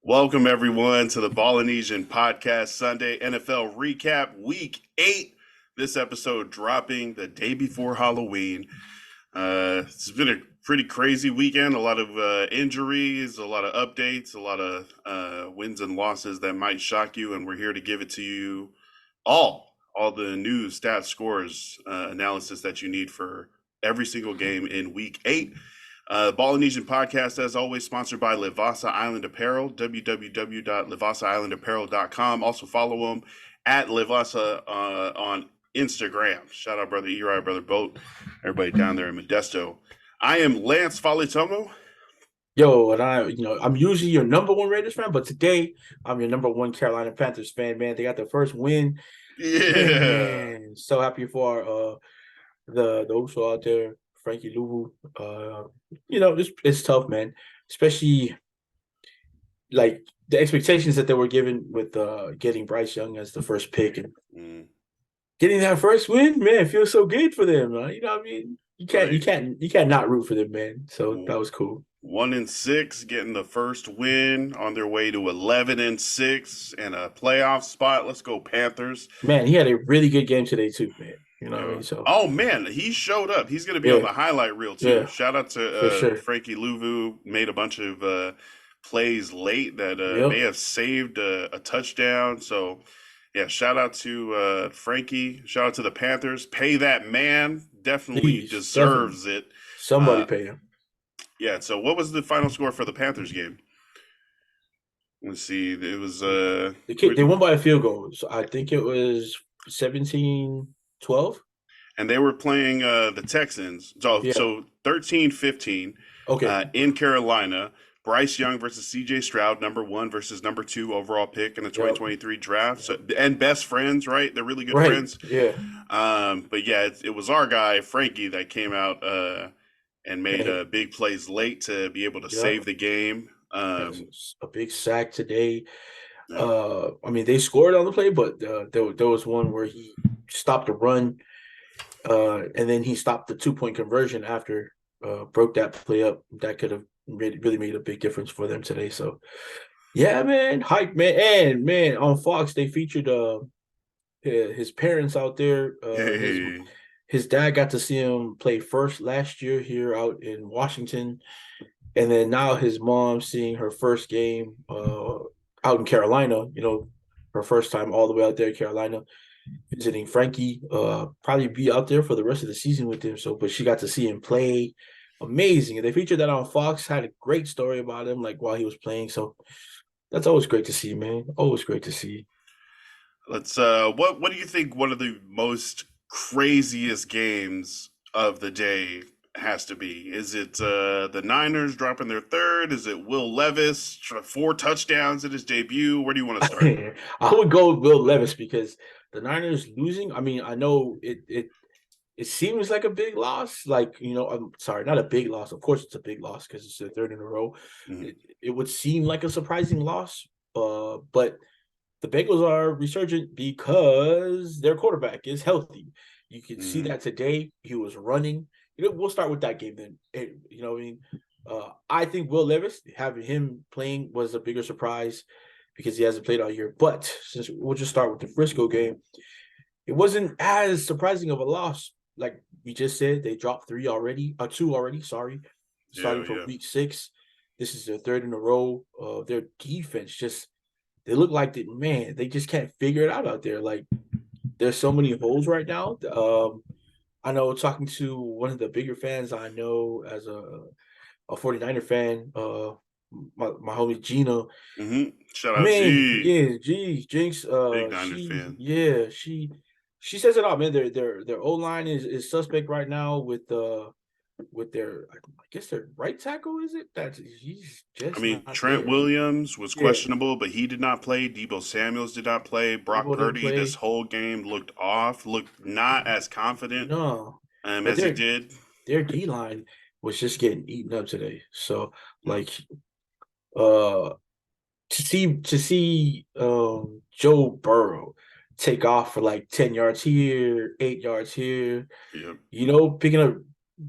Welcome, everyone, to the Ballinesian Podcast Sunday NFL Recap Week 8. This episode dropping the day before Halloween. It's been a pretty crazy weekend. A lot of injuries, a lot of updates, a lot of wins and losses that might shock you, and we're here to give it to you all the news, stats, scores, analysis that you need for every single game in Week 8. Ballinesian Podcast, as always, sponsored by Livasa Island Apparel, www.livasaislandapparel.com. Also follow them at Livasa on Instagram. Shout out Brother Eri, Brother Boat, everybody down there in Modesto. I am Lance Falitomo. Yo, and I'm usually your number one Raiders fan, but today I'm your number one Carolina Panthers fan, man. They got their first win. Yeah. Man, so happy for those out there, Frankie Louvu. It's tough, man. Especially like the expectations that they were given with getting Bryce Young as the first pick and getting that first win, man, it feels so good for them. You know what I mean? You can't not root for them, man. So that was cool. 1-6, getting the first win on their way to 11-6 and a playoff spot. Let's go Panthers. Man, he had a really good game today too, man. You know what I mean? So oh man, he showed up. He's going to be on the highlight reel too. Yeah, Shout out to sure. Frankie Louvu. Made a bunch of plays late that may have saved a touchdown. So yeah, shout out to Frankie. Shout out to the Panthers. Pay that man. Definitely deserves it. Somebody pay him. Yeah. So what was the final score for the Panthers game? Let's see. It was they won by a field goal. So I think it was 17-12. And they were playing the Texans. So 13-15 in Carolina. Bryce Young versus C.J. Stroud, number 1 versus number 2 overall pick in the 2023 draft. So, and best friends, right? They're really good friends. Yeah. But yeah, it was our guy, Frankie, that came out and made big plays late to be able to save the game. A big sack today. I mean, they scored on the play, but there was one where he stopped a run, and then he stopped the 2-point conversion after broke that play up. That could have really made a big difference for them today. So, yeah, man, hype, man. And, man, on Fox, they featured his parents out there. His dad got to see him play first last year here out in Washington. And then now his mom seeing her first game out in Carolina, her first time all the way out there in Carolina, visiting Frankie, probably be out there for the rest of the season with him. So, but she got to see him play. Amazing. And they featured that on Fox, had a great story about him, like while he was playing. So that's always great to see, man. Always great to see. Let's what do you think one of the most craziest games of the day has to be? Is it the Niners dropping their third? Is it Will Levis 4 touchdowns in his debut? Where do you want to start? I would go with Will Levis because the Niners losing. I mean, I know it seems like a big loss. Like, I'm sorry, not a big loss. Of course, it's a big loss because it's the third in a row. Mm-hmm. It would seem like a surprising loss, but the Bengals are resurgent because their quarterback is healthy. You can see that today. He was running. We'll start with that game then. You know what I mean? I think Will Levis, having him playing was a bigger surprise because he hasn't played all year. But since we'll just start with the Frisco game, it wasn't as surprising of a loss. Like we just said, they dropped 2 already, starting from week 6. This is their third in a row. Their defense they look like they just can't figure it out there. Like there's so many holes right now. I know talking to one of the bigger fans I know as a 49er fan, my homie Gina. Shout out G. Yeah, Jinx. Big Niners fan. Yeah, she says it all, man. Their O-line is suspect right now with their, I guess their right tackle, is it? He's just. I mean, Trent Williams was questionable, but he did not play. Debo Samuels did not play. Brock Purdy this whole game looked off, looked not as confident as he did. Their D-line was just getting eaten up today. So, like, to see Joe Burrow take off for like 10 yards here, 8 yards here, picking up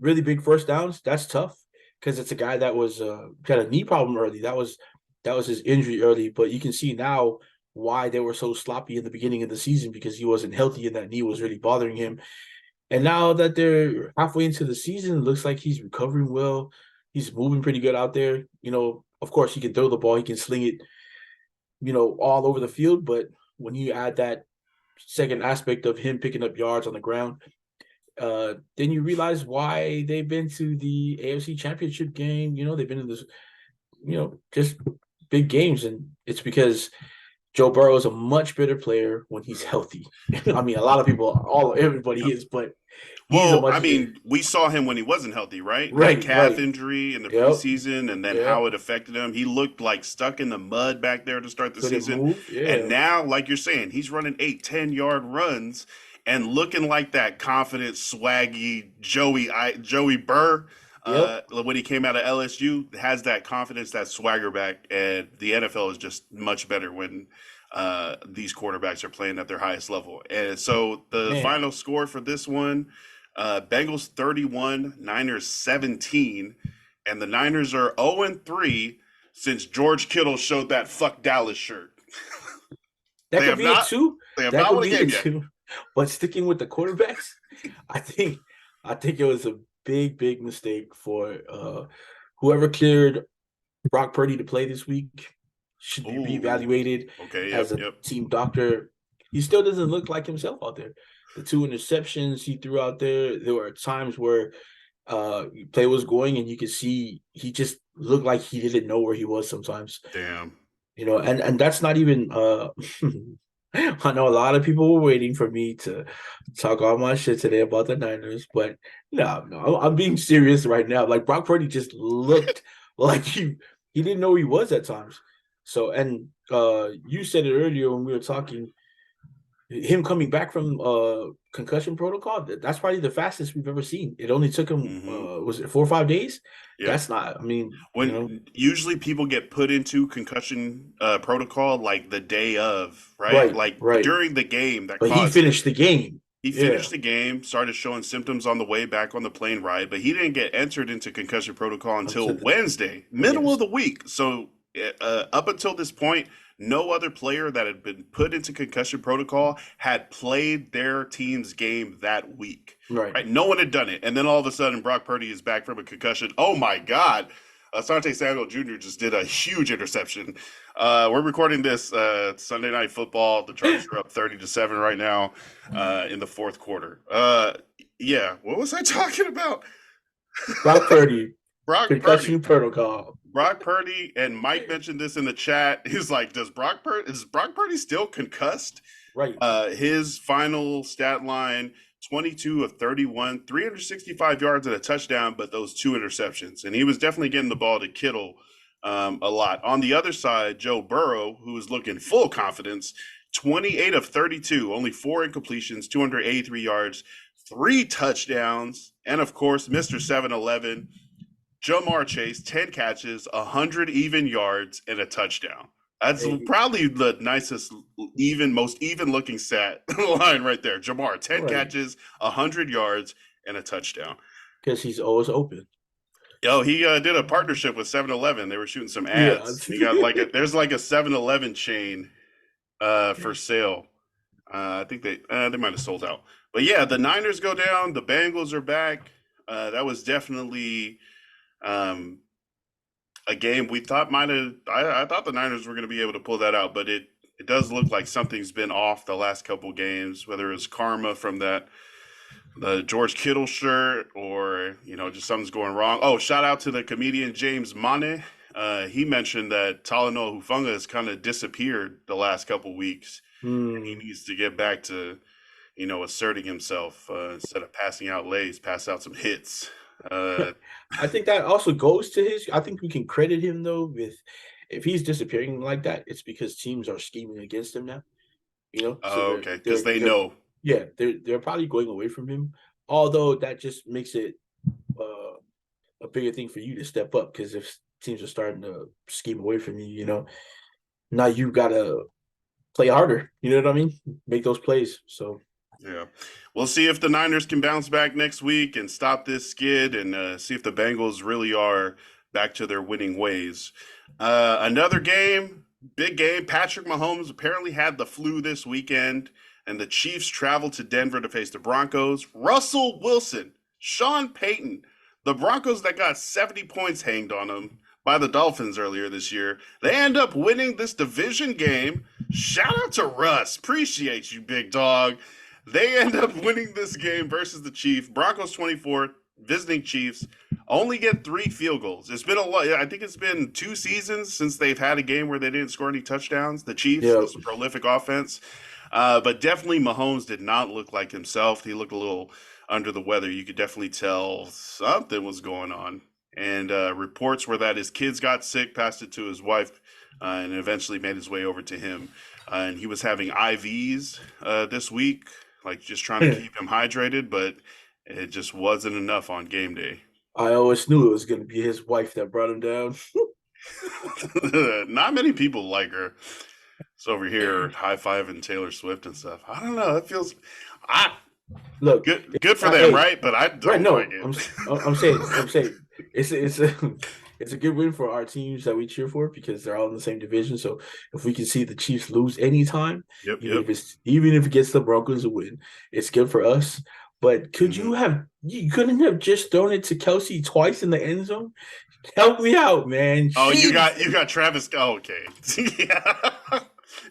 really big first downs, that's tough because it's a guy that was got a knee problem early. That was that was his injury early, but you can see now why they were so sloppy in the beginning of the season because he wasn't healthy and that knee was really bothering him. And now that they're halfway into the season, it looks like he's recovering well. He's moving pretty good out there. Of course, he can throw the ball, he can sling it, all over the field. But when you add that second aspect of him picking up yards on the ground, then you realize why they've been to the AFC Championship game. They've been in this, just big games, and it's because Joe Burrow is a much better player when he's healthy. I mean, a lot of people, everybody is, but he's a Well, much I mean, we saw him when he wasn't healthy, right? That right, calf right. injury in the Yep, preseason and then yep. how it affected him. He looked like stuck in the mud back there to start the Couldn't season. move. And Yeah. now, like you're saying, he's running 8, 10 yard runs and looking like that confident, swaggy Joey Burr. Yep. When he came out of LSU, has that confidence, that swagger back, and the NFL is just much better when these quarterbacks are playing at their highest level. And so the Man. final score for this one, Bengals 31, Niners 17, and the Niners are 0-3 since George Kittle showed that "fuck Dallas" shirt. That They could have be it not. too. They have That not could won a be game it yet. too. But sticking with the quarterbacks, I think it was a big, big mistake for whoever cleared Brock Purdy to play this week should be Ooh. reevaluated Okay. as Yep. a Yep. team doctor. He still doesn't look like himself out there. The 2 interceptions he threw out there were times where play was going and you could see he just looked like he didn't know where he was sometimes. Damn. And that's not even I know a lot of people were waiting for me to talk all my shit today about the Niners, but no, I'm being serious right now. Like Brock Purdy just looked like he didn't know who he was at times. So, and you said it earlier when we were talking, him coming back from concussion protocol, that's probably the fastest we've ever seen. It only took him Mm-hmm. was it 4 or 5 days? Yep. That's not, I mean, When usually people get put into concussion protocol like the day of, right? right, Like right. during the game that But he caused it. finished the game. He Yeah. finished the game, started showing symptoms on the way back on the plane ride, but he didn't get entered into concussion protocol until Until Wednesday, middle of yes. the week. So up until this point, no other player that had been put into concussion protocol had played their team's game that week. Right. Right? No one had done it, and then all of a sudden, Brock Purdy is back from a concussion. Oh my God! Asante Samuel Jr. just did a huge interception. We're recording this Sunday Night Football. The Chargers are up 30-7 right now in the fourth quarter. Yeah, what was I talking about? Brock Purdy, Brock Purdy. concussion protocol. Brock Purdy and Mike mentioned this in the chat. He's like, is Brock Purdy still concussed? Right. His final stat line 22 of 31, 365 yards and a touchdown, but those 2 interceptions. And he was definitely getting the ball to Kittle a lot. On the other side, Joe Burrow, who was looking full confidence, 28 of 32, only 4 incompletions, 283 yards, 3 touchdowns, and of course, Mr. 7-Eleven, Jamar Chase, 10 catches, 100 even yards, and a touchdown. That's Hey, probably the nicest, most even looking stat line right there. Jamar, 10 right. catches, 100 yards, and a touchdown. Because he's always open. Yo, he did a partnership with 7-Eleven. They were shooting some Yeah. ads. He got there's like a 7-Eleven chain for sale. I think they might have sold out. But yeah, the Niners go down. The Bengals are back. That was definitely a game we thought might have. I thought the Niners were going to be able to pull that out, but it does look like something's been off the last couple games. Whether it's karma from the George Kittle shirt or just something's going wrong. Oh, shout out to the comedian James Mane. He mentioned that Talanoa Hufanga has kind of disappeared the last couple weeks. And he needs to get back to asserting himself instead of passing out lays, pass out some hits. I think that also goes to his. I think we can credit him though with if he's disappearing like that, it's because teams are scheming against him now. So Okay, because they know. Yeah, they're probably going away from him. Although that just makes it a bigger thing for you to step up because if teams are starting to scheme away from you, now you gotta play harder. You know what I mean? Make those plays. So Yeah. We'll see if the Niners can bounce back next week and stop this skid and see if the Bengals really are back to their winning ways. Another game, big game. Patrick Mahomes apparently had the flu this weekend, and the Chiefs traveled to Denver to face the Broncos. Russell Wilson, Sean Payton, the Broncos that got 70 points hanged on them by the Dolphins earlier this year. They end up winning this division game. Shout out to Russ. Appreciate you, big dog. They end up winning this game versus the Chiefs. Broncos 24, visiting Chiefs, only get 3 field goals. It's been a lot. I think it's been 2 seasons since they've had a game where they didn't score any touchdowns. The Chiefs, this prolific offense. But definitely Mahomes did not look like himself. He looked a little under the weather. You could definitely tell something was going on. And reports were that his kids got sick, passed it to his wife, and eventually made his way over to him. And he was having IVs this week, like just trying to keep him hydrated, but it just wasn't enough on game day. I always knew it was going to be his wife that brought him down. Not many people like her. It's over here high-fiving Taylor Swift and stuff. I don't know. It feels look good for them, right? But I don't like it. I'm saying it's a good win for our teams that we cheer for because they're all in the same division. So if we can see the Chiefs lose anytime, even if it gets the Broncos a win, it's good for us. But you couldn't have just thrown it to Kelsey twice in the end zone? Help me out, man. Oh, jeez. you got Travis. Oh, okay. Yeah.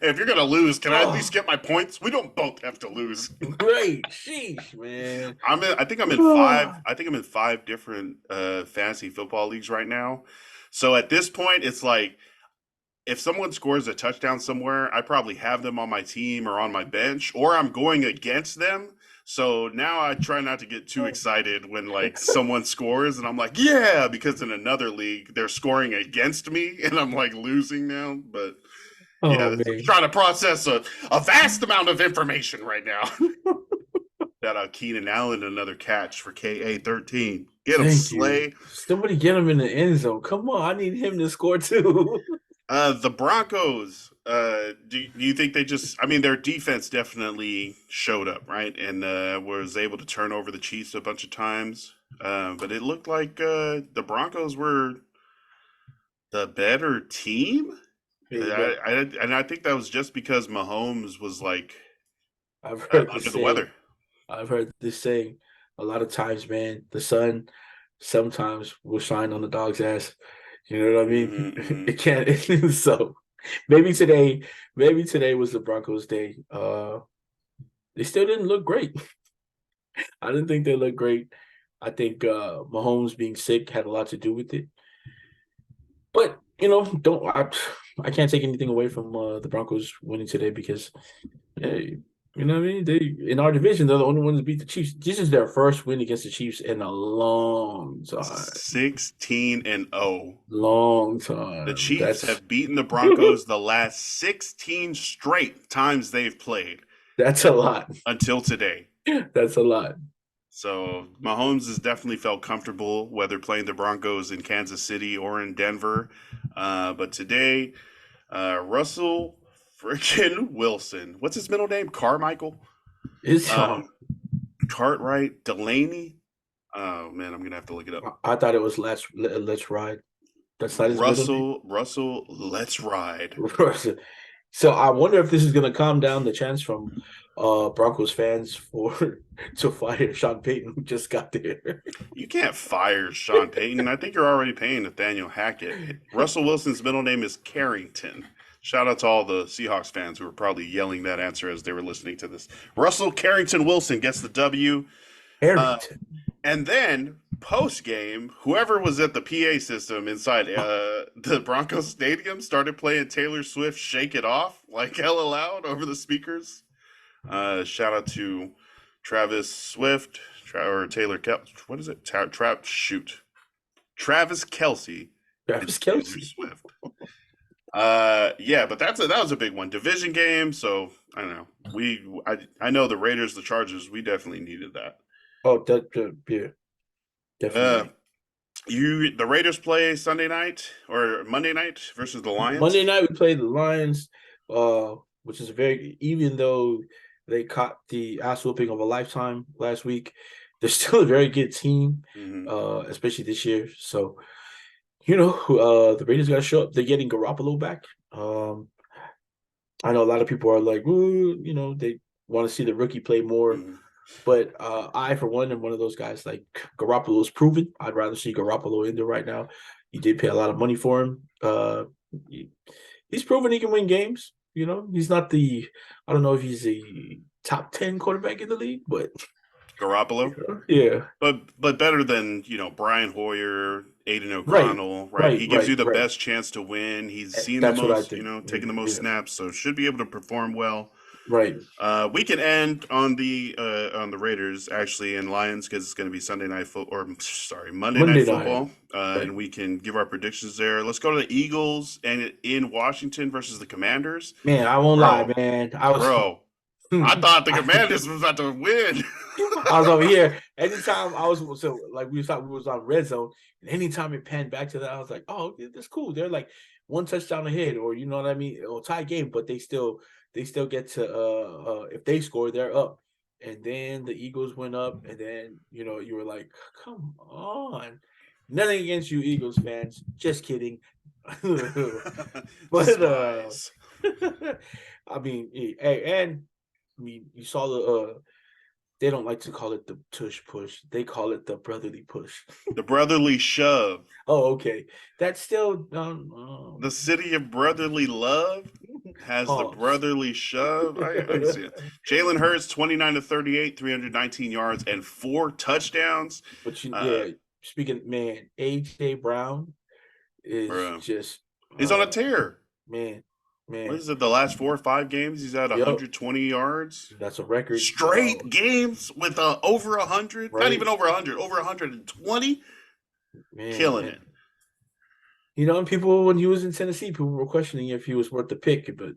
If you're gonna lose, can I at least get my points? We don't both have to lose. Great, sheesh, man. I think I'm in 5 different fantasy football leagues right now. So at this point, it's like if someone scores a touchdown somewhere, I probably have them on my team or on my bench, or I'm going against them. So now I try not to get too excited when like someone scores and I'm like, yeah, because in another league they're scoring against me and I'm like losing now. But I'm trying to process a vast amount of information right now. Shout out Keenan Allen, another catch for KA13. Get him, Slay. Somebody get him in the end zone. Come on, I need him to score too. The Broncos, do you think their defense definitely showed up, right? And was able to turn over the Chiefs a bunch of times. But it looked like the Broncos were the better team. And I think that was just because Mahomes was like under the weather. I've heard this saying a lot of times, man. The sun sometimes will shine on the dog's ass. You know what I mean? Mm-hmm. It can't. So maybe today was the Broncos' day. They still didn't look great. I didn't think they looked great. I think Mahomes being sick had a lot to do with it. But I can't take anything away from the Broncos winning today because, hey, you know what I mean? They in our division, they're the only ones to beat the Chiefs. This is their first win against the Chiefs in a long time. 16-0. Long time. The Chiefs have beaten the Broncos the last 16 straight times they've played. That's a lot. Until today. That's a lot. So Mahomes has definitely felt comfortable, whether playing the Broncos in Kansas City or in Denver. But today, Russell freaking Wilson. What's his middle name? Carmichael? Cartwright? Delaney? Oh, man, I'm going to have to look it up. I thought it was Let's Ride. That's not his middle name? Russell, Let's Ride. So I wonder if this is going to calm down the chance from Broncos fans to fire Sean Payton, who just got there. You can't fire Sean Payton. I think you're already paying Nathaniel Hackett. Russell Wilson's middle name is Carrington. Shout out to all the Seahawks fans who were probably yelling that answer as they were listening to this. Russell Carrington Wilson gets the W. And then post-game, whoever was at the PA system inside the Broncos stadium started playing Taylor Swift Shake It Off like hella loud over the speakers. Shout out to Travis Swift or Taylor what is it? Travis Kelce. Travis Kelce. Swift. But that was a big one. Division game, so I don't know. I know the Raiders, the Chargers, we definitely needed that. Oh, yeah. Definitely. The Raiders play Sunday night or Monday night versus the Lions? Monday night we played the Lions, which is even though they caught the ass whooping of a lifetime last week, they're still a very good team, especially this year. So, The Raiders got to show up. They're getting Garoppolo back. Um, I know a lot of people are like, ooh, they want to see the rookie play more. Mhm. But I, for one, am one of those guys. Like Garoppolo's proven. I'd rather see Garoppolo in there right now. You did pay a lot of money for him. He's proven he can win games. He's not I don't know if he's a top 10 quarterback in the league, but Garoppolo, yeah, but better than Brian Hoyer, Aiden right, O'Connell, right? right, He gives right, you the right. best chance to win. He's seen the That's what I most, think. taking the most Yeah, snaps, so should be able to perform well. right. We can end on the Raiders actually and Lions because it's going to be Sunday night football, or sorry, Monday night Monday night, football, right? and we can give our predictions there. Let's go to the Eagles and in Washington versus the Commanders, Man, I won't lie, bro, man. bro. I thought the Commanders was about to win. I was over here. Anytime I was like we thought we was on red zone, and anytime it panned back to that, I was like, oh, that's cool. They're like one touchdown ahead, or you know what I mean, or tie game, but they still get to if they score, they're up. And then the Eagles went up, and then you were like, come on. Nothing against you, Eagles fans. Just kidding. But Spies. I mean, hey, and I mean, you saw they don't like to call it the tush push. They call it the brotherly push. The brotherly shove. Oh, okay. That's still The city of brotherly love has the pause. brotherly shove. I see it. Jalen Hurts, 29 to 38, 319 yards, and 4 touchdowns. But Uh, speaking, man, AJ Brown is bro, just he's on a tear. man, What man. is it? The last 4 or 5 games, he's at Yep, 120 yards. that's a record. Straight games with over 100. Not Right, even over 100, over 120. man, Killing and it. And people, when he was in Tennessee, people were questioning if he was worth the pick, but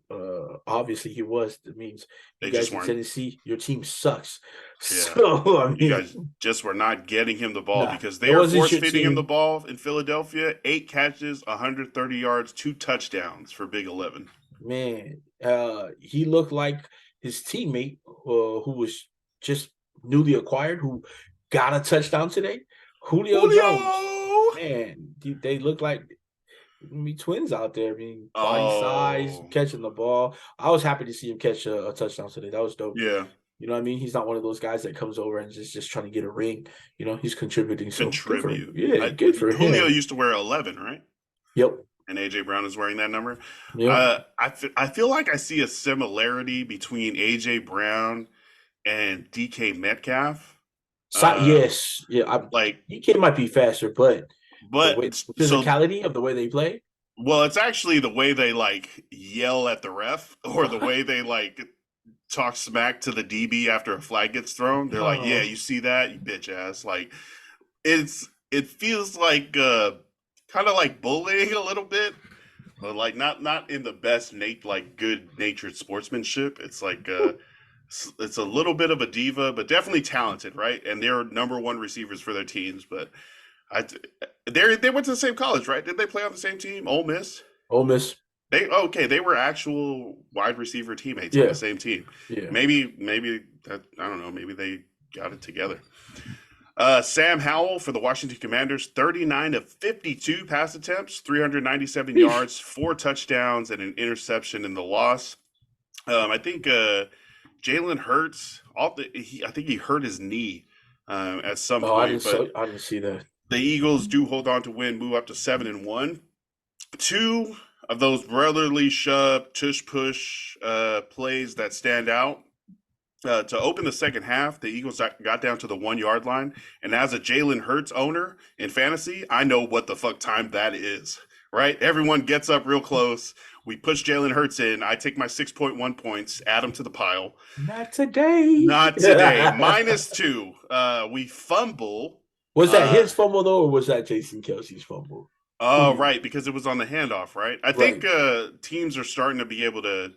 obviously he was. That means you They just guys in weren't. Tennessee, your team sucks. Yeah. So I You mean, guys just were not getting him the ball nah, because it they are wasn't force your feeding him the team. ball in Philadelphia. 8 catches, 130 yards, 2 touchdowns for Big 11. Man, he looked like his teammate, who was just newly acquired, who got a touchdown today, Julio Jones. Julio! Man, they look like twins out there. I mean, body size, Oh, catching the ball. I was happy to see him catch a touchdown today. That was dope. yeah. You know what I mean? He's not one of those guys that comes over and just trying to get a ring. He's contributing. So good for him. Contribute. Yeah, good for Julio him. used to wear 11, right? Yep. And AJ Brown is wearing that number. Yep. I feel like I see a similarity between AJ Brown and DK Metcalf. Yes. Yeah. Like, DK might be faster, but the way but so physicality of the way they play. well, it's actually the way they like yell at the ref or the way they like talk smack to the DB after a flag gets thrown. They're like, "Yeah, Oh, you see that, you bitch ass." Like it feels like kind of like bullying a little bit, but like not in the best like good natured sportsmanship. It's like it's a little bit of a diva, but definitely talented, right? And they're number one receivers for their teams. But I they went to the same college, right? Did they play on the same team? Ole Miss. Ole Miss. They were actual wide receiver teammates on the Yeah. same team. Yeah. Maybe that I don't know. Maybe they got it together. Sam Howell for the Washington Commanders, 39 of 52 pass attempts, 397 Eesh. yards, 4 touchdowns, and an interception in the loss. I think Jalen Hurts. I think he hurt his knee at some Oh, point, but I didn't see that. the Eagles do hold on to win, move up to 7-1. 2 of those brotherly shove, tush push plays that stand out. To open the second half, the Eagles got down to the 1 yard line. And as a Jalen Hurts owner in fantasy, I know what the fuck time that is, right? Everyone gets up real close. We push Jalen Hurts in. I take my 6.1 points, add them to the pile. Not today. Not today. -2. We fumble. Was that his fumble though, or was that Jason Kelsey's fumble? Oh, right, because it was on the handoff, right? I think Right. teams are starting to be able to,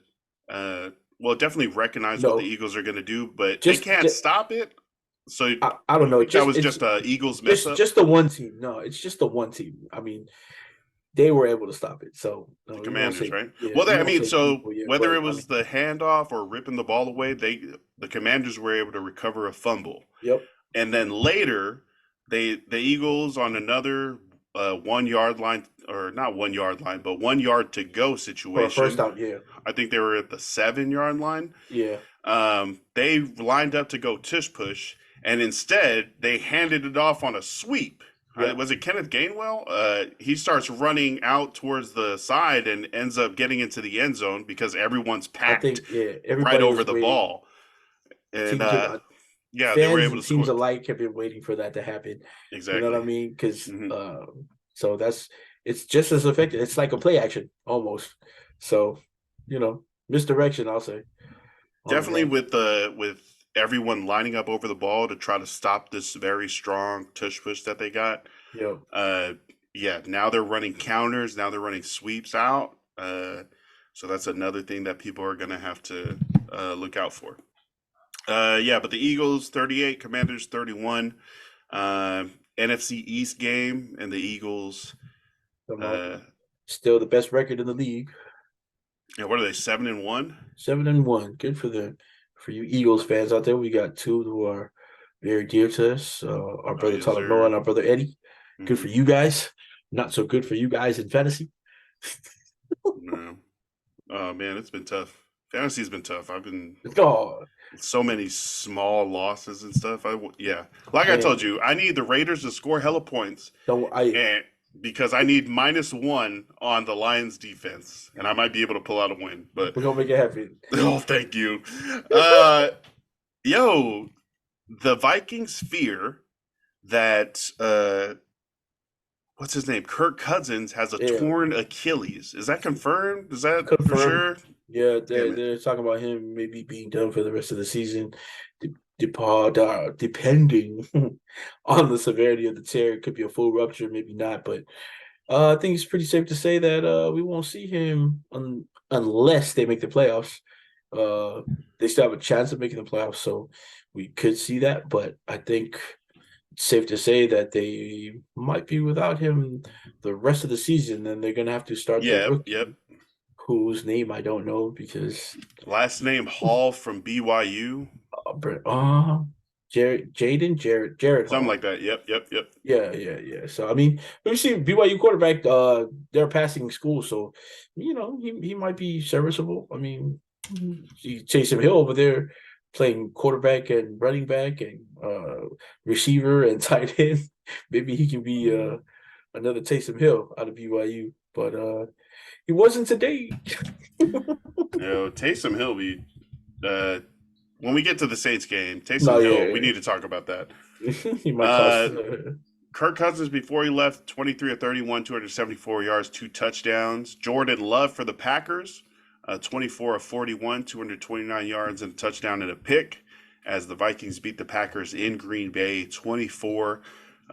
definitely recognize what the No, Eagles are going to do, but they just can't stop it. So I don't you know. think that Just was it's just a Eagles mess up? just the one team. No, it's just the one team. I mean, they were able to stop it. So The no, you won't Commanders, say right? yeah, Well, you I won't mean, say so people, yeah, whether but it I was mean, the handoff or ripping the ball away, the Commanders were able to recover a fumble, yep. and then later the Eagles on another 1 yard line, or not 1 yard line, but 1 yard to go for a first situation. down. Yeah, I think they were at the 7 yard line. yeah. They lined up to go tush push, and instead they handed it off on a sweep. Yeah, Was it Kenneth Gainwell? He starts running out towards the side and ends up getting into the end zone because everyone's I packed think right everybody over was the waiting. ball. And Teams, yeah, they were fans able and to teams score. alike have been waiting for that to happen. You know what I Exactly. mean? Because Hmm. so it's just as effective. It's like a play action almost. So, misdirection, I'll say, on the Definitely run. with everyone lining up over the ball to try to stop this very strong tush push that they got. Yeah. Uh, yeah, now they're running counters. Now they're running sweeps out. So that's another thing that people are going to have to look out for. Yeah, but the Eagles 38, Commanders 31. NFC East game, and the Eagles. Come on. Uh, Still the best record in the league. yeah, what are they? 7-1. 7-1. Good for them. For you Eagles fans out there, we got two who are very dear to us. Our Oh, brother yes, Tyler Noah sir. and our brother Eddie. Good Hmm. for you guys. Not so good for you guys in fantasy. No. Oh man, it's been tough. Fantasy's been tough. I've been Oh so many small losses and stuff. Yeah, like I told man, you, I need the Raiders to score hella points, don't I and because I need -1 on the Lions defense, and I might be able to pull out a win. But we're gonna make it happen. oh, thank you. Uh, yo, the Vikings fear that what's his name? Kirk Cousins has a Yeah, torn Achilles. Is that confirmed? Is that for confirmed. sure? Yeah, Damn it. they're talking about him maybe being done for the rest of the season. Depending on the severity of the tear, it could be a full rupture, maybe not. But I think it's pretty safe to say that we won't see him unless they make the playoffs. They still have a chance of making the playoffs, so we could see that. But I think it's safe to say that they might be without him the rest of the season, and they're gonna have to start their Yep, yep. rookie, whose name I don't know because Last name Hall from BYU. Jared Something Hall. like that. Yep, yep, yep. Yeah. So I mean, we've seen BYU quarterback. They're passing school, so he might be serviceable. I mean, you Taysom Hill over there playing quarterback and running back and receiver and tight end. Maybe he can be another Taysom Hill out of BYU, but he wasn't today. Taysom Hill. Uh, when we get to the Saints game, No, Taysom Hill, we yeah, need to talk about that. he might cost. Uh, Kirk Cousins before he left, 23 of 31, 274 yards, 2 touchdowns. Jordan Love for the Packers, 24 of 41, 229 yards and a touchdown and a pick, as the Vikings beat the Packers in Green Bay, 24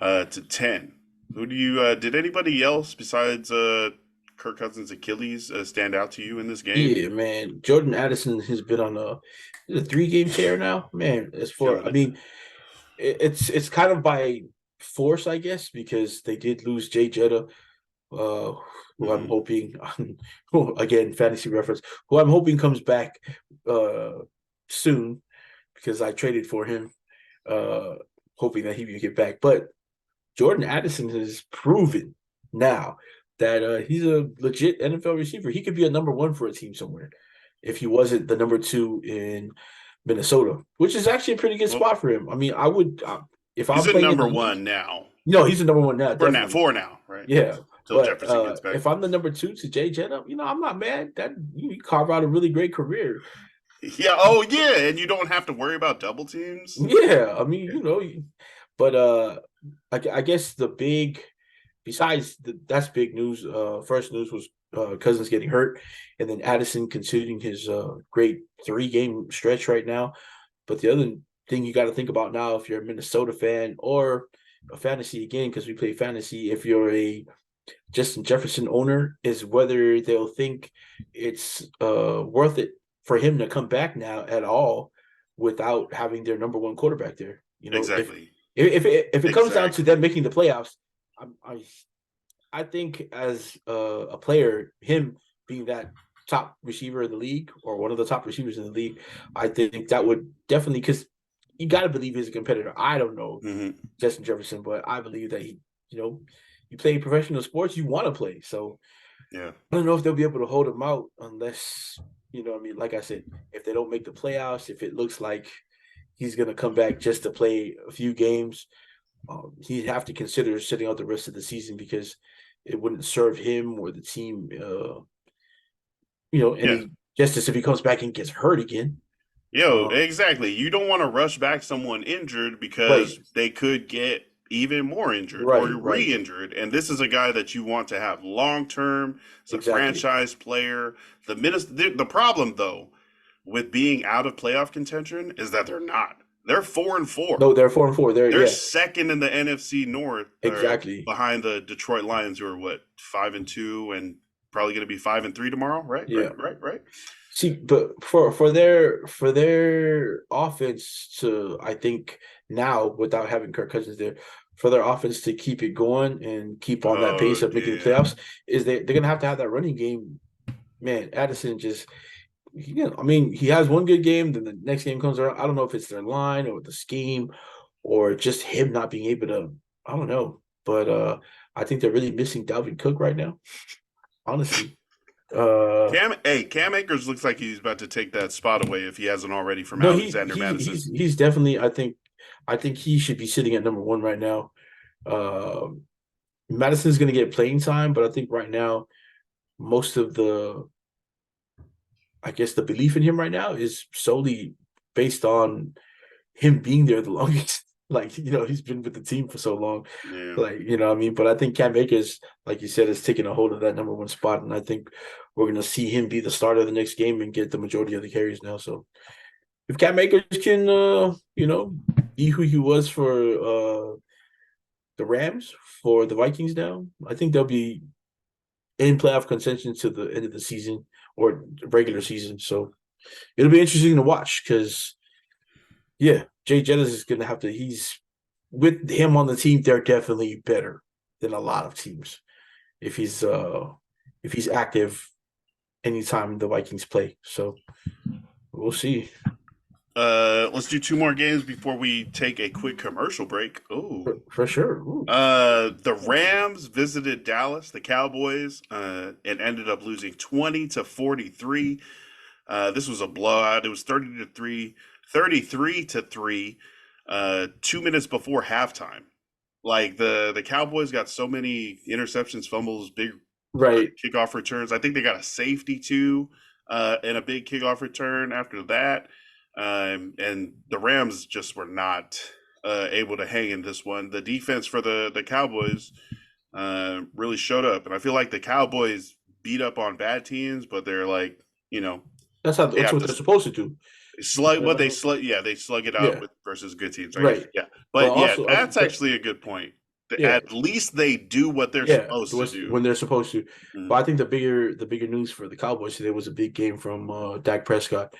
to 10. Who do you? Did anybody else besides Kirk Cousins' Achilles stand out to you in this game? Yeah, man. Jordan Addison has been on a 3-game tear now. Man, Killing I it. mean, it's kind of by force, I guess, because they did lose Jay Jetta, uh, who I'm Hmm. hoping, again, fantasy reference, who I'm hoping comes back soon because I traded for him, uh, hoping that he will get back. But Jordan Addison has proven now that he's a legit NFL receiver. He could be a number one for a team somewhere if he wasn't the number two in Minnesota, which is actually a pretty good Well, spot for him. I mean, I would if he's I'm in playing in the number league. one now. No, he's the number one now, For now, definitely. right? Yeah, Till but Jefferson gets back. if I'm the number two to Jay Jetta, I'm not mad. That you carve out a really great career. Yeah. Oh, yeah. And you don't have to worry about double teams. Yeah, I mean, Yeah. but I guess the big besides that's big news. First news was Cousins getting hurt, and then Addison considering his great 3-game stretch right now. But the other thing you got to think about now, if you're a Minnesota fan or a fantasy again, because we play fantasy, if you're a Justin Jefferson owner, is whether they'll think it's worth it for him to come back now at all without having their number one quarterback there. Exactly. If it comes down to Exactly. them making the playoffs, I think as a player, him being that top receiver in the league or one of the top receivers in the league, I think that would definitely because you got to believe he's a competitor. I don't know Hmm. Justin Jefferson, but I believe that you know, you play professional sports, you want to play. So Yeah. I don't know if they'll be able to hold him out unless, I mean, like I said, if they don't make the playoffs, if it looks like he's going to come back just to play a few games, he'd have to consider sitting out the rest of the season because it wouldn't serve him or the team, Yeah. any justice if he comes back and gets hurt again. Exactly. You don't want to rush back someone injured Right, because they could get even more injured or right, re-injured. And this is a guy that you want to have long term. It's a exactly. franchise player. The problem though with being out of playoff contention is that they're not. They're 4-4. No, they're 4-4. They're Yeah, second in the NFC North, exactly. behind the Detroit Lions, who are what 5-2 and probably going to be 5-3 tomorrow. Right, Yeah. right. See, but for their offense to, I think now without having Kirk Cousins there, for their offense to keep it going and keep on that Oh pace of making the yeah. playoffs, is they're gonna have to have that running game. Man, Addison just, I mean, he has one good game, then the next game comes around. I don't know if it's their line or the scheme or just him not being able to. I don't know, but I think they're really missing Dalvin Cook right now. Honestly, uh, Cam Akers looks like he's about to take that spot away if he hasn't already from no, he Alexander he Madison. he's definitely. I think he should be sitting at number one right now. Um, Madison's going to get playing time, but I think right now most of I guess the belief in him right now is solely based on him being there the longest. Like, he's been with the team for so long. Yeah. Like, what I mean? But I think Cam Akers, like you said, is taking a hold of that number one spot. And I think we're going to see him be the starter of the next game and get the majority of the carries now. So if Cam Akers can, be who he was for the Rams, for the Vikings now, I think they'll be in playoff contention to the end of the season or regular season. So it'll be interesting to watch because, yeah, Jay Jettis is going to have to, he's with him on the team, they're definitely better than a lot of teams if he's active anytime the Vikings play. So we'll see. Let's do two more games before we take a quick commercial break. Oh. For sure. Ooh. The Rams visited Dallas, the Cowboys, and ended up losing 20-43. This was a blowout. It was 33-3, 2 minutes before halftime. Like the Cowboys got so many interceptions, fumbles, big Right. kickoff returns. I think they got a safety too, and a big kickoff return after that. And the Rams just were not able to hang in this one. The defense for the Cowboys really showed up, and I feel like the Cowboys beat up on bad teams, but they're like, That's they what have they're to supposed to do. slug what they slug. Yeah, they slug it out Yeah. versus good teams. I guess. Right. Yeah, But but yeah, also, that's actually a good point. yeah, At least they do what they're yeah, supposed to do. when they're supposed to. Mhm. But I think the bigger news for the Cowboys today was a big game from Dak Prescott.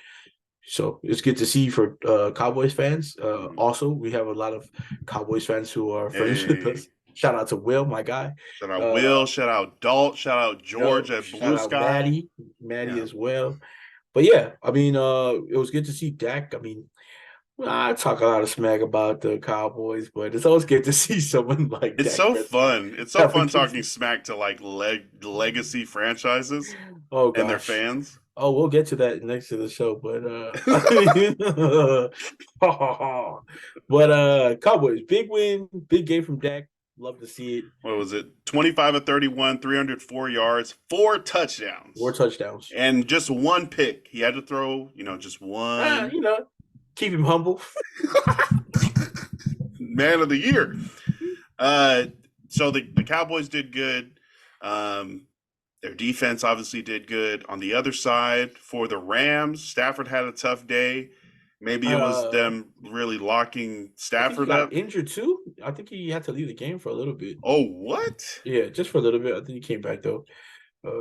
So it's good to see for Cowboys fans. Mhm. Also, we have a lot of Cowboys fans who are friends with Hey, us. Shout out to Will, my guy. shout out Uh, Will, shout out Dalt, shout out George at Shout Blue out Sky. Maddie Yeah. as well. But yeah, I mean, it was good to see Dak. I mean, I talk a lot of smack about the Cowboys, but it's always good to see someone like It's Dak so Prescott fun. It's so have a fun good talking season. smack to like legacy franchises Oh and their gosh. fans. Oh, we'll get to that next to the show, but I mean, but Cowboys, big win, big game from Dak. Love to see it. What was it? 25 of 31, 304 yards, 4 More touchdowns, touchdowns. and just one pick. He had to throw, just Ah, one. keep him humble. Man of the year. So the Cowboys did good. Their defense obviously did good. On the other side, for the Rams, Stafford had a tough day. Maybe it was Uh, them really locking I think he Stafford got up. injured too. I think he had to leave the game for a little bit. Oh, what? Yeah, just for a little bit. I think he came back though.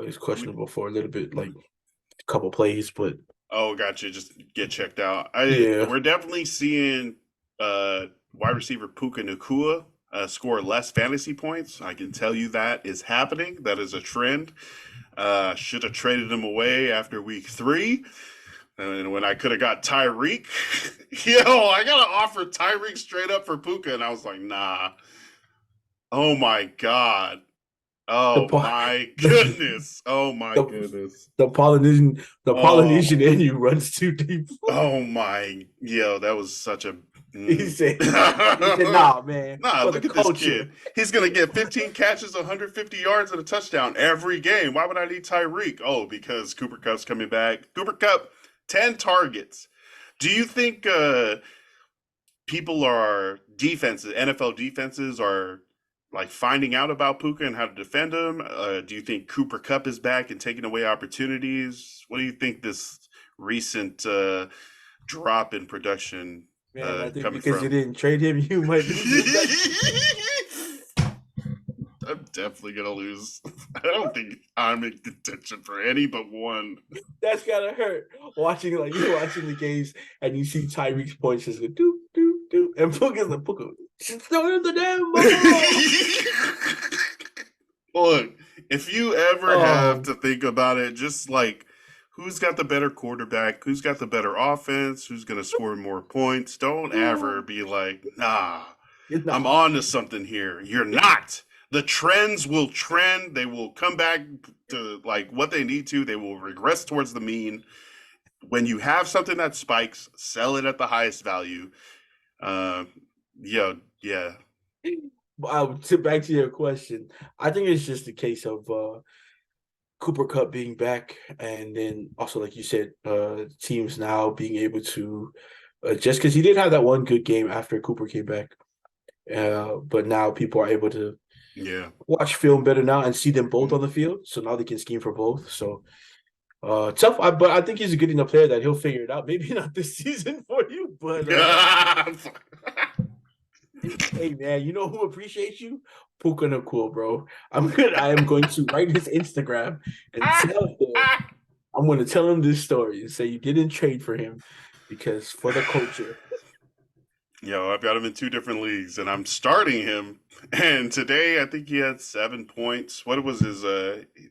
He's questionable for a little bit, like a couple plays, but Oh, gotcha. Just get checked out. yeah, We're definitely seeing wide receiver Puka Nakua score less fantasy points. I can tell you that is happening. That is a trend. Should have traded him away after week 3. And when I could have got Tyreek, I got to offer Tyreek straight up for Puka. And I was like, nah. Oh my God. The Oh Pa- my the goodness. Oh my the, goodness. the Polynesian Oh. in you runs too deep. Oh my. Yo, that was such a. He Mm. said, he said, nah, man, Nah, for the look at this culture. kid. He's gonna get 15 catches, 150 yards, and a touchdown every game. Why would I need Tyreek? Oh, because Cooper Cup's coming back. Cooper Cup, 10 targets. Do you think people are defenses, NFL defenses are like finding out about Puka and how to defend him? Do you think Cooper Cup is back and taking away opportunities? What do you think this recent drop in production Man, I think coming because you from? didn't trade him, you might lose your bet. I'm definitely gonna lose. I don't think I'm in contention for any but one. That's gotta hurt. Watching like you watching the games and you see Tyreek's points just go do do do, and Puka's like Puka, just throw him the damn ball. Look, if you ever have Oh, to think about it, just like who's got the better quarterback, who's got the better offense, who's gonna score more points, don't ever be like, nah, I'm nah. on to something here. You're not. The trends will trend. They will come back to like what they need to. They will regress towards the mean. When you have something that spikes, sell it at the highest value. Uh, yeah, yeah, Back to your question. I think it's just a case of Cooper Cup being back, and then also, like you said, teams now being able to just because he did have that one good game after Cooper came back, but now people are able to yeah. watch film better now and see them both on the field. So now they can scheme for both. So tough, but I think he's a good enough player that he'll figure it out. Maybe not this season for you, but hey man, you know who appreciates you? Puka Nakua, bro. I am going to write his Instagram and tell him. I'm going to tell him this story and say you didn't trade for him because for the culture. Yo, I've got him in two different leagues, and I'm starting him. And today, I think he had 7 points. What was his?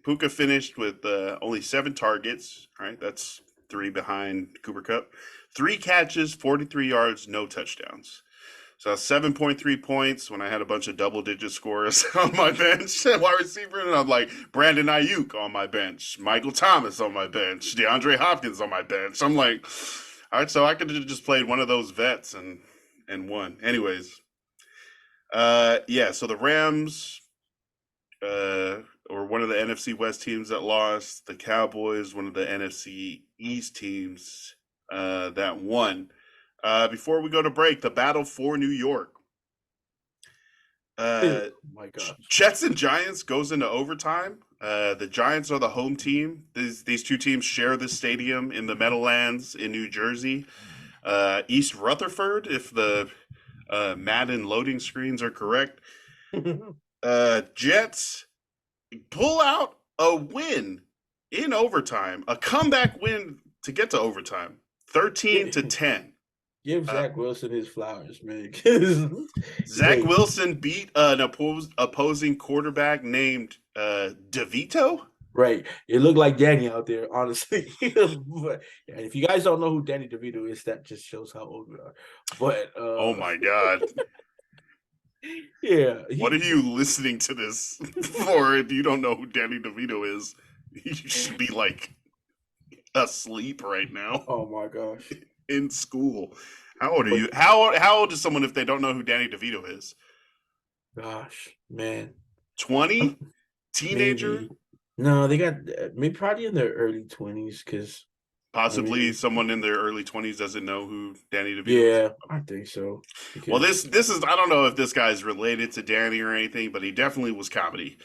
Puka finished with only 7 targets. Right, that's three behind Cooper Cup. 3 catches, 43 yards, no touchdowns. So 7.3 points when I had a bunch of double-digit scores on my bench, wide receiver, and I'm like Brandon Ayuk on my bench, Michael Thomas on my bench, DeAndre Hopkins on my bench. I'm like, all right, so I could have just played one of those vets and won. Anyways, yeah. So the Rams were one of the NFC West teams that lost. The Cowboys, one of the NFC East teams that won. Before we go to break, the battle for New York. Oh my gosh. Jets and Giants goes into overtime. The Giants are the home team. These two teams share this stadium in the Meadowlands in New Jersey. East Rutherford, if the Madden loading screens are correct. Jets pull out a win in overtime, a comeback win to get to overtime, 13-10. Give Zach Wilson his flowers, man. Zach Hey, Wilson beat an opposing quarterback named DeVito. right. It looked like Danny out there, honestly. But and if you guys don't know who Danny DeVito is, that just shows how old we are. But Oh my God. yeah, What are you listening to this for if you don't know who Danny DeVito is? You should be like asleep right now oh my gosh. in school. How old are But you? How old is someone if they don't know who Danny DeVito is? gosh, man. 20? Teenager? Maybe. No, they got maybe probably in their early 20s because I Possibly mean, someone in their early 20s doesn't know who Danny DeVito is. yeah, I think so. Well, Because this is I don't know if this guy's related to Danny or anything, but he definitely was comedy.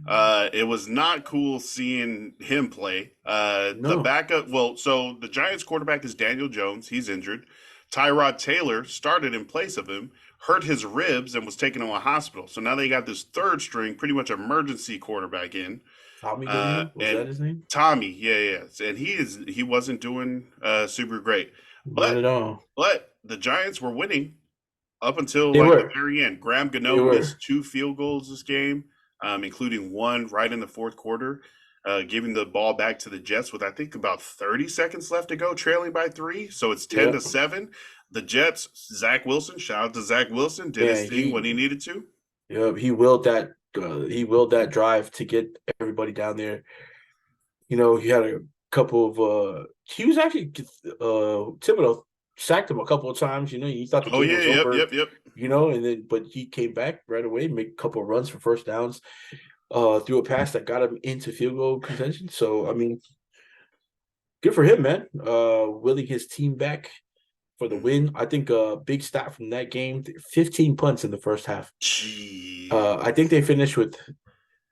It was not cool seeing him play. The no, backup, well, so the Giants quarterback is Daniel Jones. He's injured. Tyrod Taylor started in place of him, hurt his ribs, and was taken to a hospital. So now they got this third string, pretty much emergency quarterback in. Tommy DeVito, was And that his name? Tommy, yeah, and he wasn't doing super great, Not but at all. the Giants were winning up until They like the were. very end. Graham They Gano were. missed 2 field goals this game, including one right in the fourth quarter, giving the ball back to the Jets with I think about 30 seconds left to go, trailing by 3. So it's 10 to Yep. 7. The Jets, Zach Wilson, shout out to Zach Wilson, did his Man, thing when he needed to. Yeah, he willed that. He willed that drive to get everybody down there. He had a couple of. He was actually. Thibodeau sacked him a couple of times. He thought the Oh game yeah, was yep, over. yep, yep. And then but he came back right away, made a couple of runs for first downs. Threw a pass that got him into field goal contention. So I mean, good for him, man. Willing his team back for the win. I think a big stat from that game: 15 punts in the first half. Gee. I think they finished with.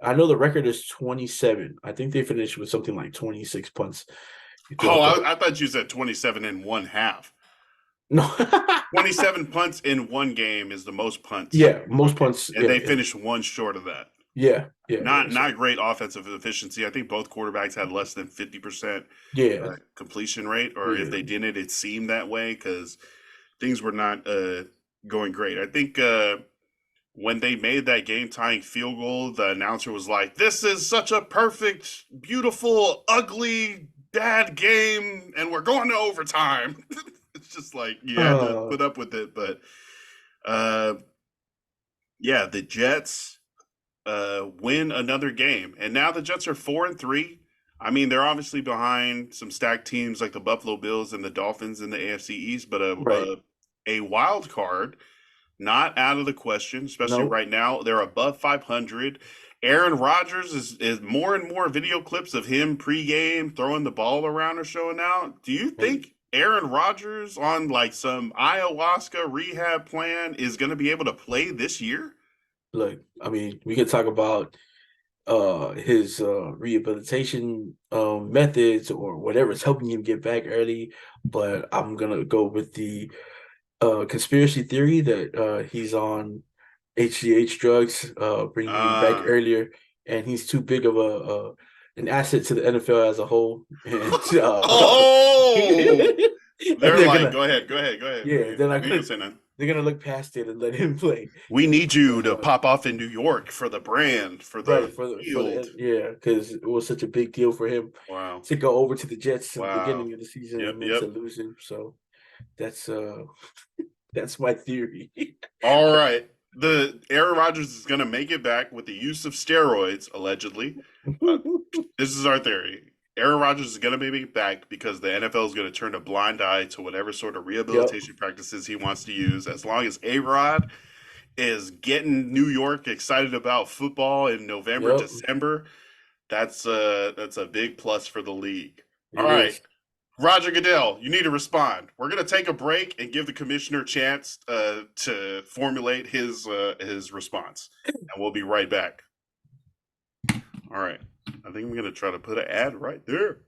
I know the record is 27. I think they finished with something like 26 punts Oh, throughout the whole. I thought you said 27 in one half. No. 27 punts in one game is the most punts Yeah, in one most game, punts. and Yeah, they yeah, finished one short of that. yeah, yeah, yeah. Not great offensive efficiency. I think both quarterbacks had less than 50% Yeah, completion rate, or if yeah. they didn't, it seemed that way because things were not going great. I think when they made that game tying field goal, the announcer was like, "This is such a perfect, beautiful, ugly, bad game, and we're going to overtime." It's just like you had to Uh, put up with it, but uh, yeah, the Jets win another game, and now the Jets are 4-3. I mean, they're obviously behind some stacked teams like the Buffalo Bills and the Dolphins in the AFC East, but right. a wild card not out of the question, especially No. right now. They're above 500. Aaron Rodgers is more and more video clips of him pregame throwing the ball around are showing out. Do you And think Aaron Rodgers on like some ayahuasca rehab plan is going to be able to play this year? look, I mean, we can talk about his rehabilitation methods or whatever's helping him get back early, but I'm gonna go with the conspiracy theory that he's on HGH drugs, bringing him back Uh, earlier, and he's too big of a an asset to the NFL as a whole, and oh, and they're they're like, gonna go ahead, go ahead, go ahead. yeah they're not We ain't gonna gonna say nothing. they're gonna look past it and let him play. We need you to Uh, pop off in New York for the brand, for right the for field. the yeah, because it was such a big deal for him Wow. to go over to the Jets in the Wow. beginning of the season Yep, and then yep. to lose him. So that's that's my theory. All right. The Aaron Rodgers is going to make it back with the use of steroids, allegedly. Uh, this is our theory. Aaron Rodgers is going to make it back because the NFL is going to turn a blind eye to whatever sort of Yep, rehabilitation practices he wants to use. As long as A-Rod is getting New York excited about football in November, yep, December, that's a big plus for the league. All it right. is. Roger Goodell, you need to respond. We're going to take a break and give the commissioner a chance to formulate his response, and we'll be right back. All right, I think I'm going to try to put an ad right there.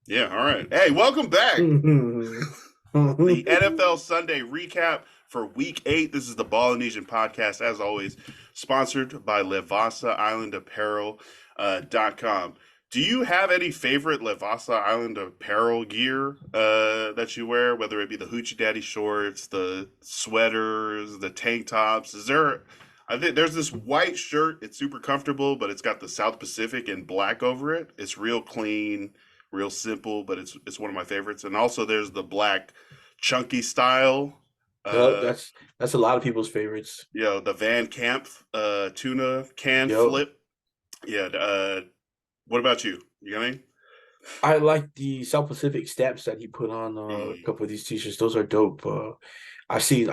Yeah, all right. Hey, welcome back. The NFL Sunday recap for Week 8. This is the Ballinesian podcast, as always, sponsored by Levasa Island Apparel.com. Do you have any favorite Levasa Island apparel gear that you wear, whether it be the Hoochie Daddy shorts, the sweaters, the tank tops? Is there? I think there's this white shirt. It's super comfortable, but it's got the South Pacific in black over it. It's real clean, real simple, but it's one of my favorites. And also, there's the black chunky style. Yep, Uh, that's a lot of people's favorites. the Van Camp tuna can Yep. flip. Yeah. What about you? You got any? I like the South Pacific stamps that he put on a Mm. couple of these t-shirts. Those are dope. I seen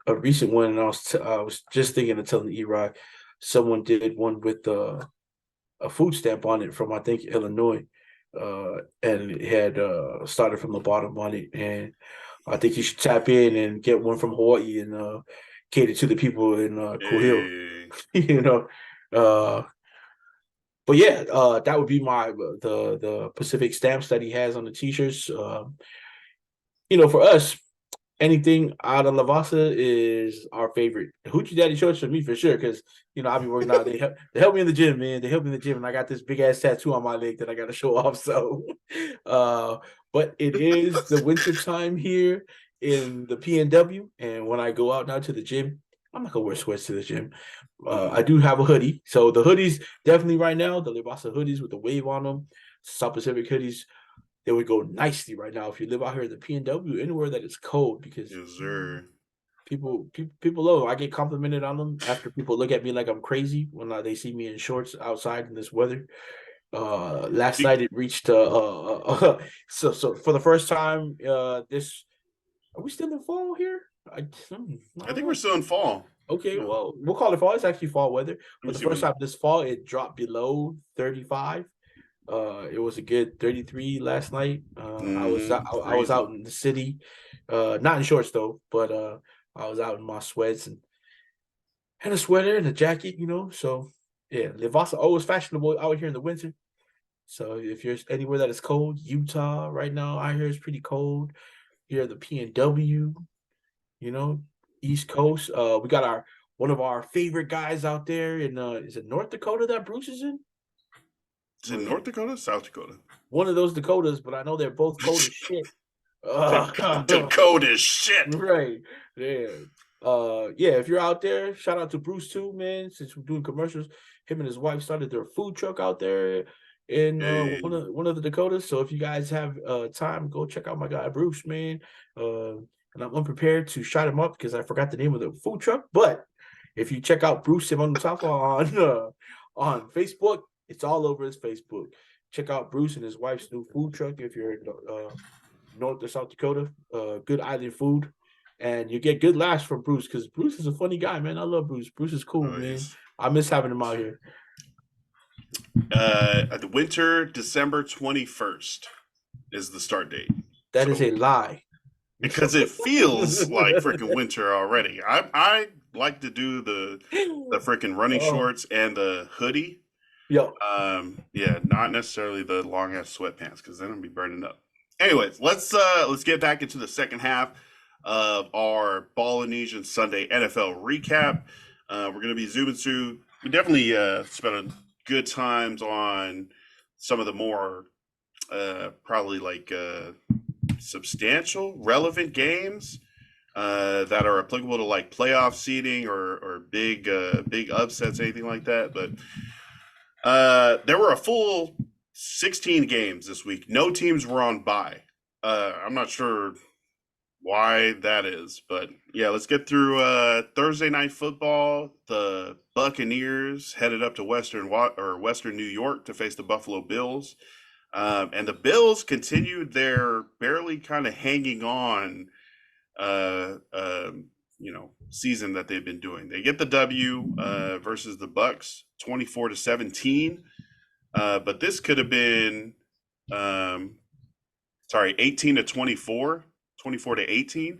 a recent one, and I was just thinking of telling E-Rod, someone did one with a food stamp on it from I think Illinois, and it had started from the bottom on it, and I think you should tap in and get one from Hawaii and cater to the people in Kuhio. Hey. you know, uh, but yeah, that would be my the Pacific stamps that he has on the t-shirts. For us, anything out of Lavasa is our favorite. Hoochie Daddy shorts for me for sure, because I'll be working out. They help me in the gym, man. They help me in the gym, and I got this big ass tattoo on my leg that I got to show off. So, uh, but it is the winter time here in the PNW, and when I go out now to the gym, I'm not gonna wear sweats to the gym. I do have a hoodie, so the hoodies definitely right now the Lavasa hoodies with the wave on them, South Pacific hoodies. they would go nicely right now if you live out here in the PNW, anywhere that it's cold, because Yes, sir. people love them. I get complimented on them after people look at me like I'm crazy when they see me in shorts outside in this weather. Last night it reached so for the first time this are we still in fall here? I I don't think we're know. still in fall. Okay, Yeah. well, we'll call it fall. It's actually fall weather. Let me But the see first when. time this fall, it dropped below 35. It was a good 33 last night. I was Freezing. out in the city, not in shorts though, but I was out in my sweats and a sweater and a jacket, So yeah, Livasa always fashionable out here in the winter. So if you're anywhere that is cold, Utah right now, I hear it's pretty cold. Here at the PNW, you know, East Coast. We got one of our favorite guys out there in is it North Dakota that Bruce is in? Is it North Dakota, South Dakota? One of those Dakotas, but I know they're both cold as shit. Dakota shit. Right. Yeah. Yeah, if you're out there, shout out to Bruce too, man. Since we're doing commercials, him and his wife started their food truck out there in Hey. one of the Dakotas. So if you guys have time, go check out my guy Bruce, man. And I'm unprepared to shout him up because I forgot the name of the food truck. But if you check out Bruce him on the top on Facebook, it's all over his Facebook. Check out Bruce and his wife's new food truck if you're in North or South Dakota. Good island food, and you get good laughs from Bruce because Bruce is a funny guy, man. I love Bruce. Bruce is cool, man. I miss having him out here. The winter, December 21st is the start date. That is a lie. Because it feels like freaking winter already. I like to do the freaking running shorts and the hoodie. Yo. Yeah, not necessarily the long ass sweatpants because then I'll be burning up. Anyways, let's get back into the second half of our Ballinesian Sunday NFL recap. We're gonna be zooming through. We definitely spent a good times on some of the more probably like substantial, relevant games that are applicable to like playoff seeding or big upsets, anything like that. But there were a full 16 games this week. No teams were on bye. I'm not sure why that is, but yeah, let's get through Thursday night football. The Buccaneers headed up to Western New York to face the Buffalo Bills. And the Bills continued their barely kind of hanging on, season that they've been doing. They get the W versus the Bucks, 24-17. But this could have been, 18-24, 24-18.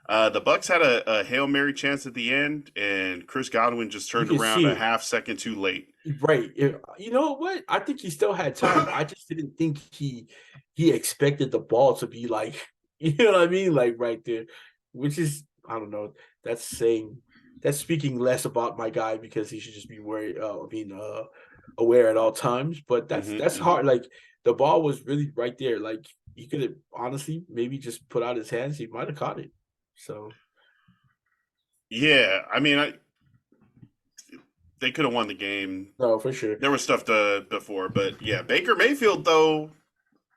The Bucks had a Hail Mary chance at the end, and Chris Godwin just turned around a half second too late. Right. You know what? I think he still had time. I just didn't think he expected the ball to be like, you know what I mean? Like right there, which is, I don't know. That's speaking less about my guy because he should just be worried, aware at all times. But that's hard. Like the ball was really right there. Like he could have honestly maybe just put out his hands. He might have caught it. So. Yeah. I mean, they could have won the game. No, for sure. There was stuff before, but yeah, Baker Mayfield though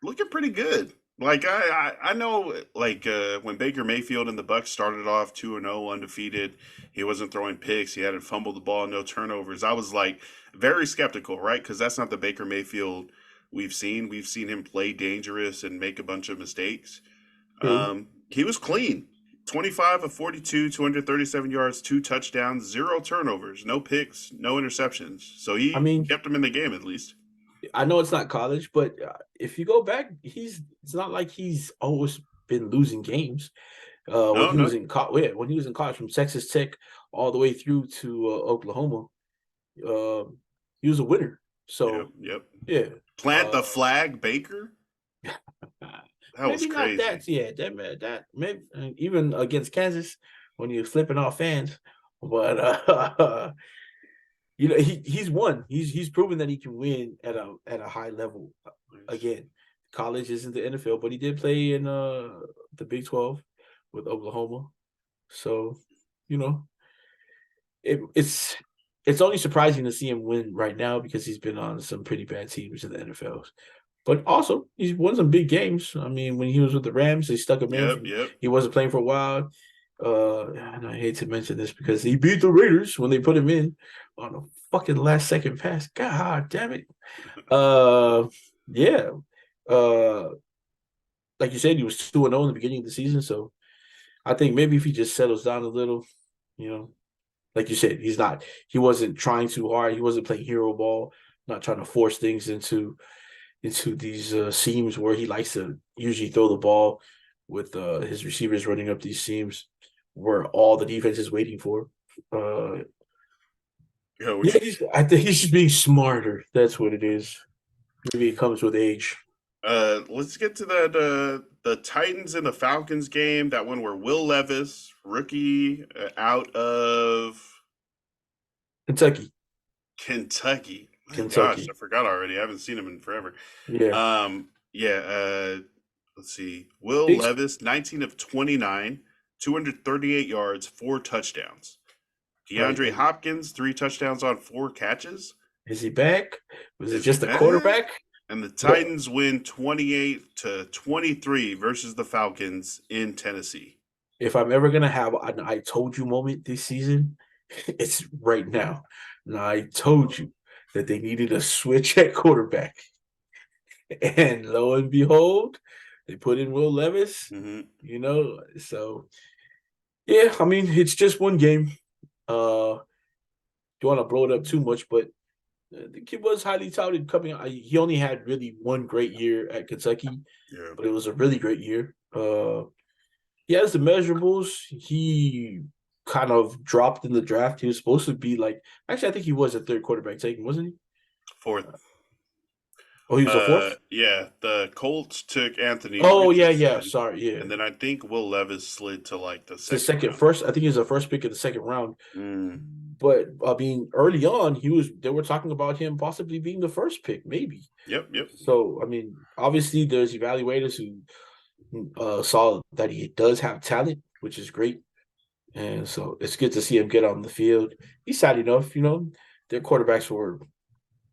looking pretty good. Like I know, like when Baker Mayfield and the Bucks started off 2-0 undefeated, he wasn't throwing picks, he hadn't fumbled the ball, no turnovers. I was like very skeptical, right? Because that's not the Baker Mayfield we've seen. We've seen him play dangerous and make a bunch of mistakes. He was clean. 25 of 42, 237 yards, 2 touchdowns, 0 turnovers, no picks, no interceptions. So he kept him in the game at least. I know it's not college, but if you go back, it's not like he's always been losing games. When he was in college from Texas Tech all the way through to Oklahoma, he was a winner. So yeah. Plant the flag, Baker. That was crazy. Not that maybe even against Kansas when he was flipping off fans, but he's won. He's proven that he can win at a high level. Again, college isn't the NFL, but he did play in the Big 12 with Oklahoma. So, it's only surprising to see him win right now because he's been on some pretty bad teams in the NFL. But also, he's won some big games. I mean, when he was with the Rams, they stuck him in. Yep. He wasn't playing for a while. And I hate to mention this because he beat the Raiders when they put him in on a fucking last second pass. God damn it. Yeah. Uh, like you said, he was 2-0 in the beginning of the season. So I think maybe if he just settles down a little, you know, like you said, he wasn't trying too hard. He wasn't playing hero ball, not trying to force things into these seams where he likes to usually throw the ball with his receivers running up these seams where all the defense is waiting for. Uh, Yeah, yeah, I think he's just being smarter. That's what it is. Maybe it comes with age. let's get to that the Titans and the Falcons game. That one where Will Levis, rookie, out of Kentucky. Kentucky. My gosh, Kentucky. I forgot already. I haven't seen him in forever. Yeah. Yeah. Let's see. Will Big, Levis, 19 of 29, 238 yards, 4 touchdowns. right. DeAndre Hopkins, 3 touchdowns on 4 catches. Is he back? Was it Is he just a back? quarterback? And the But Titans win 28-23 versus the Falcons in Tennessee. if I'm ever gonna have an I told you moment this season, it's right now. Now I told you that they needed a switch at quarterback. And lo and behold, they put in Will Levis, Mm-hmm. So yeah, I mean it's just one game. Don't want to blow it up too much, but the kid was highly touted coming out. He only had really one great year at Kentucky, Yeah. but it was a really great year. He has the measurables. He kind of dropped in the draft. He was supposed to be actually, I think he was a third quarterback taken, wasn't he? Fourth. Oh, he was a fourth? Yeah, the Colts took Anthony Oh, yeah. Richardson, Sorry, yeah. and then I think Will Levis slid to the It's the second second round. first. I think he was the first pick of the second round. Mm. But I mean, early on, they were talking about him possibly being the first pick, maybe. Yep. So I mean, obviously, there's evaluators who saw that he does have talent, which is great, and so it's good to see him get on the field. He's sad enough, their quarterbacks were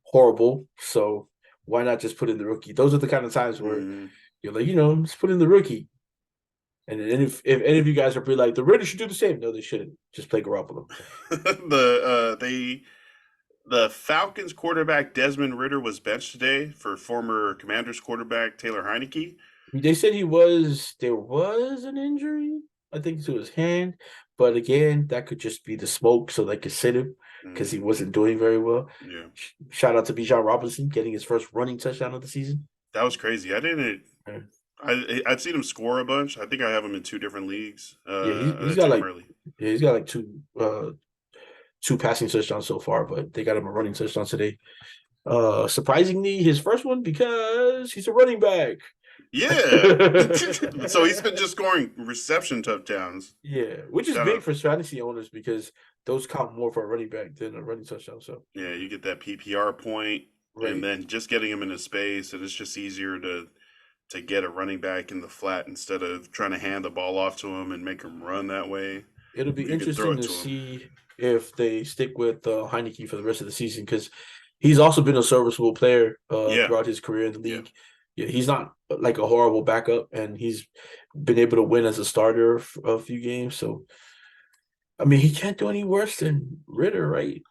horrible, so why not just put in the rookie? Those are the kind of times where Mm. you're like, just put in the rookie. And then if any of you guys are like the Raiders should do the same, no, they shouldn't. Just play Garoppolo. The Falcons quarterback Desmond Ritter was benched today for former Commanders quarterback Taylor Heineke. They said there was an injury, I think, to his hand, but again, that could just be the smoke, so they could sit him because he wasn't doing very well. Yeah. Shout out to Bijan Robinson getting his first running touchdown of the season. That was crazy. I'd seen him score a bunch. I think I have him in 2 different leagues. Yeah, I took him early. he's got like two passing touchdowns so far, but they got him a running touchdown today. Surprisingly, his first one because he's a running back. Yeah. So he's been just scoring reception touchdowns. Yeah, which is big for fantasy owners because those count more for a running back than a running touchdown. So yeah, you get that PPR point, right. And then just getting him into space, and it's just easier to get a running back in the flat instead of trying to hand the ball off to him and make him run that way. It'll be interesting to see if they stick with Heineke for the rest of the season because he's also been a serviceable player throughout his career in the league. Yeah, he's not like a horrible backup, and he's been able to win as a starter a few games. So, I mean, he can't do any worse than Ritter, right?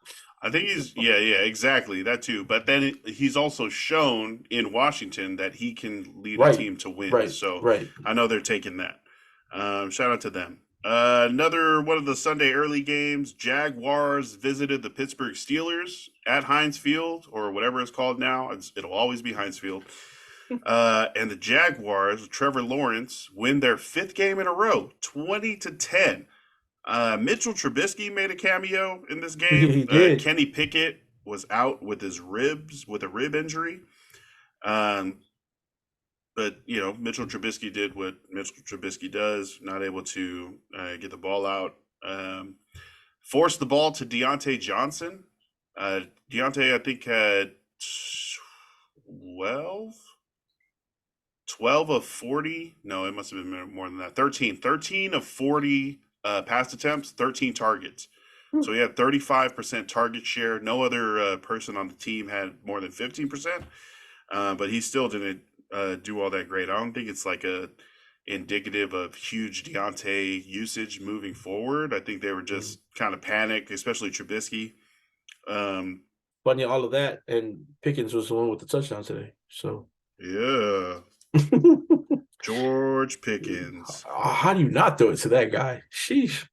I think exactly, that too. But then he's also shown in Washington that he can lead a team to win. So I know they're taking that. Shout out to them. Another one of the Sunday early games, Jaguars visited the Pittsburgh Steelers at Heinz Field, or whatever it's called now. It'll always be Heinz Field. And the Jaguars, Trevor Lawrence, win their 5th game in a row, 20-10. Mitchell Trubisky made a cameo in this game. He did. Kenny Pickett was out with a rib injury. But Mitchell Trubisky did what Mitchell Trubisky does, not able to get the ball out. Forced the ball to Deontay Johnson. Deontay, I think, had 12 of 40. No, it must have been more than that. 13 of 40 pass attempts, 13 targets. So he had 35% target share. No other person on the team had more than 15%. but he still didn't do all that great. I don't think it's like a indicative of huge Deontay usage moving forward. I think they were Mhm. just kind of panicked, especially Trubisky. Um, Funny, all of that, and Pickens was the one with the touchdown today. So, yeah, George Pickens. how do you not throw it to that guy? Sheesh.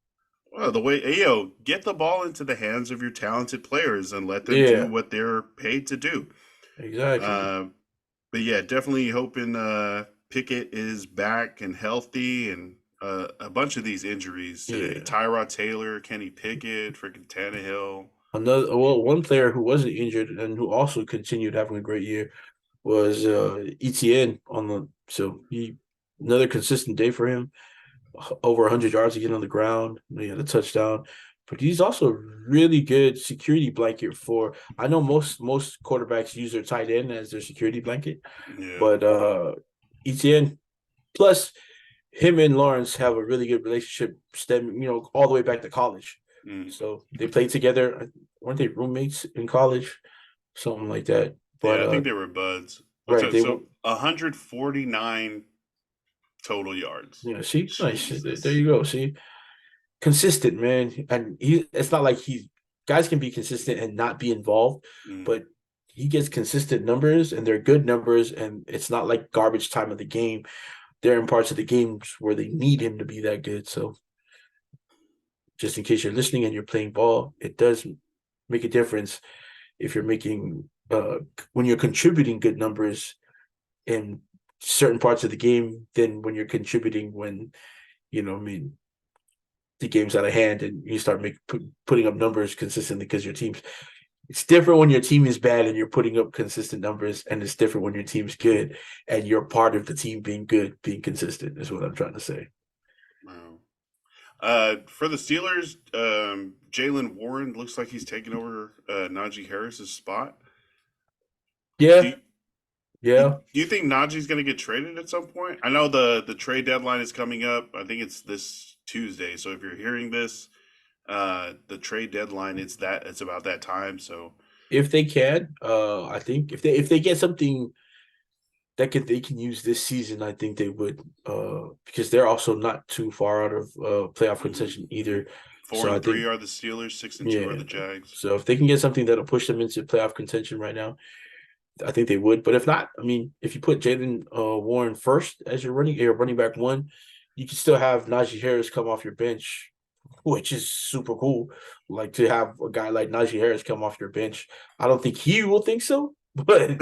Well, the way, hey, yo, get the ball into the hands of your talented players and let them do Yeah, what they're paid to do. exactly. Uh, but yeah, definitely hoping Pickett is back and healthy, and a bunch of these injuries today. Yeah. Tyrod Taylor, Kenny Pickett, freaking Tannehill. One player who wasn't injured and who also continued having a great year was ETN on the so he another consistent day for him. Over 100 yards again on the ground. He had a touchdown, but he's also a really good security blanket for. I know most quarterbacks use their tight end as their security blanket, Yeah. but ETN plus him and Lawrence have a really good relationship, stemming all the way back to college. Mm. So they played together. Weren't they roommates in college? Something like that. But Yeah, I think they were buds. right, Okay, they were. so 149 total yards. Yeah, see, nice. There Jesus. you go. See, consistent, man. And it's not like guys can be consistent and not be involved, Mm. but he gets consistent numbers and they're good numbers. And it's not like garbage time of the game. They're in parts of the games where they need him to be that good. So just in case you're listening and you're playing ball, it does make a difference if you're making when you're contributing good numbers in certain parts of the game than when you're contributing when I mean the game's out of hand and you start putting up numbers consistently because your team's. It's different when your team is bad and you're putting up consistent numbers, and it's different when your team's good and you're part of the team being good, being consistent. Is what I'm trying to say. Wow. For the Steelers, Jalen Warren looks like he's taking over Najee Harris's spot. Do Yeah, you, yeah, do you think Najee's going to get traded at some point? I know the trade deadline is coming up. I think it's this Tuesday. So if you're hearing this, the trade deadline it's about that time. So if they can, I think if they get something they can use this season, I think they would, because they're also not too far out of playoff mhm. contention either. Four So I and three think, are the Steelers, 6-2 are yeah. the Jags. So if they can get something that'll push them into playoff contention right now, I think they would. But if not, I mean, if you put Jalen Warren first as your running back one, you can still have Najee Harris come off your bench, which is super cool. Like to have a guy like Najee Harris come off your bench. I don't think he will think so, but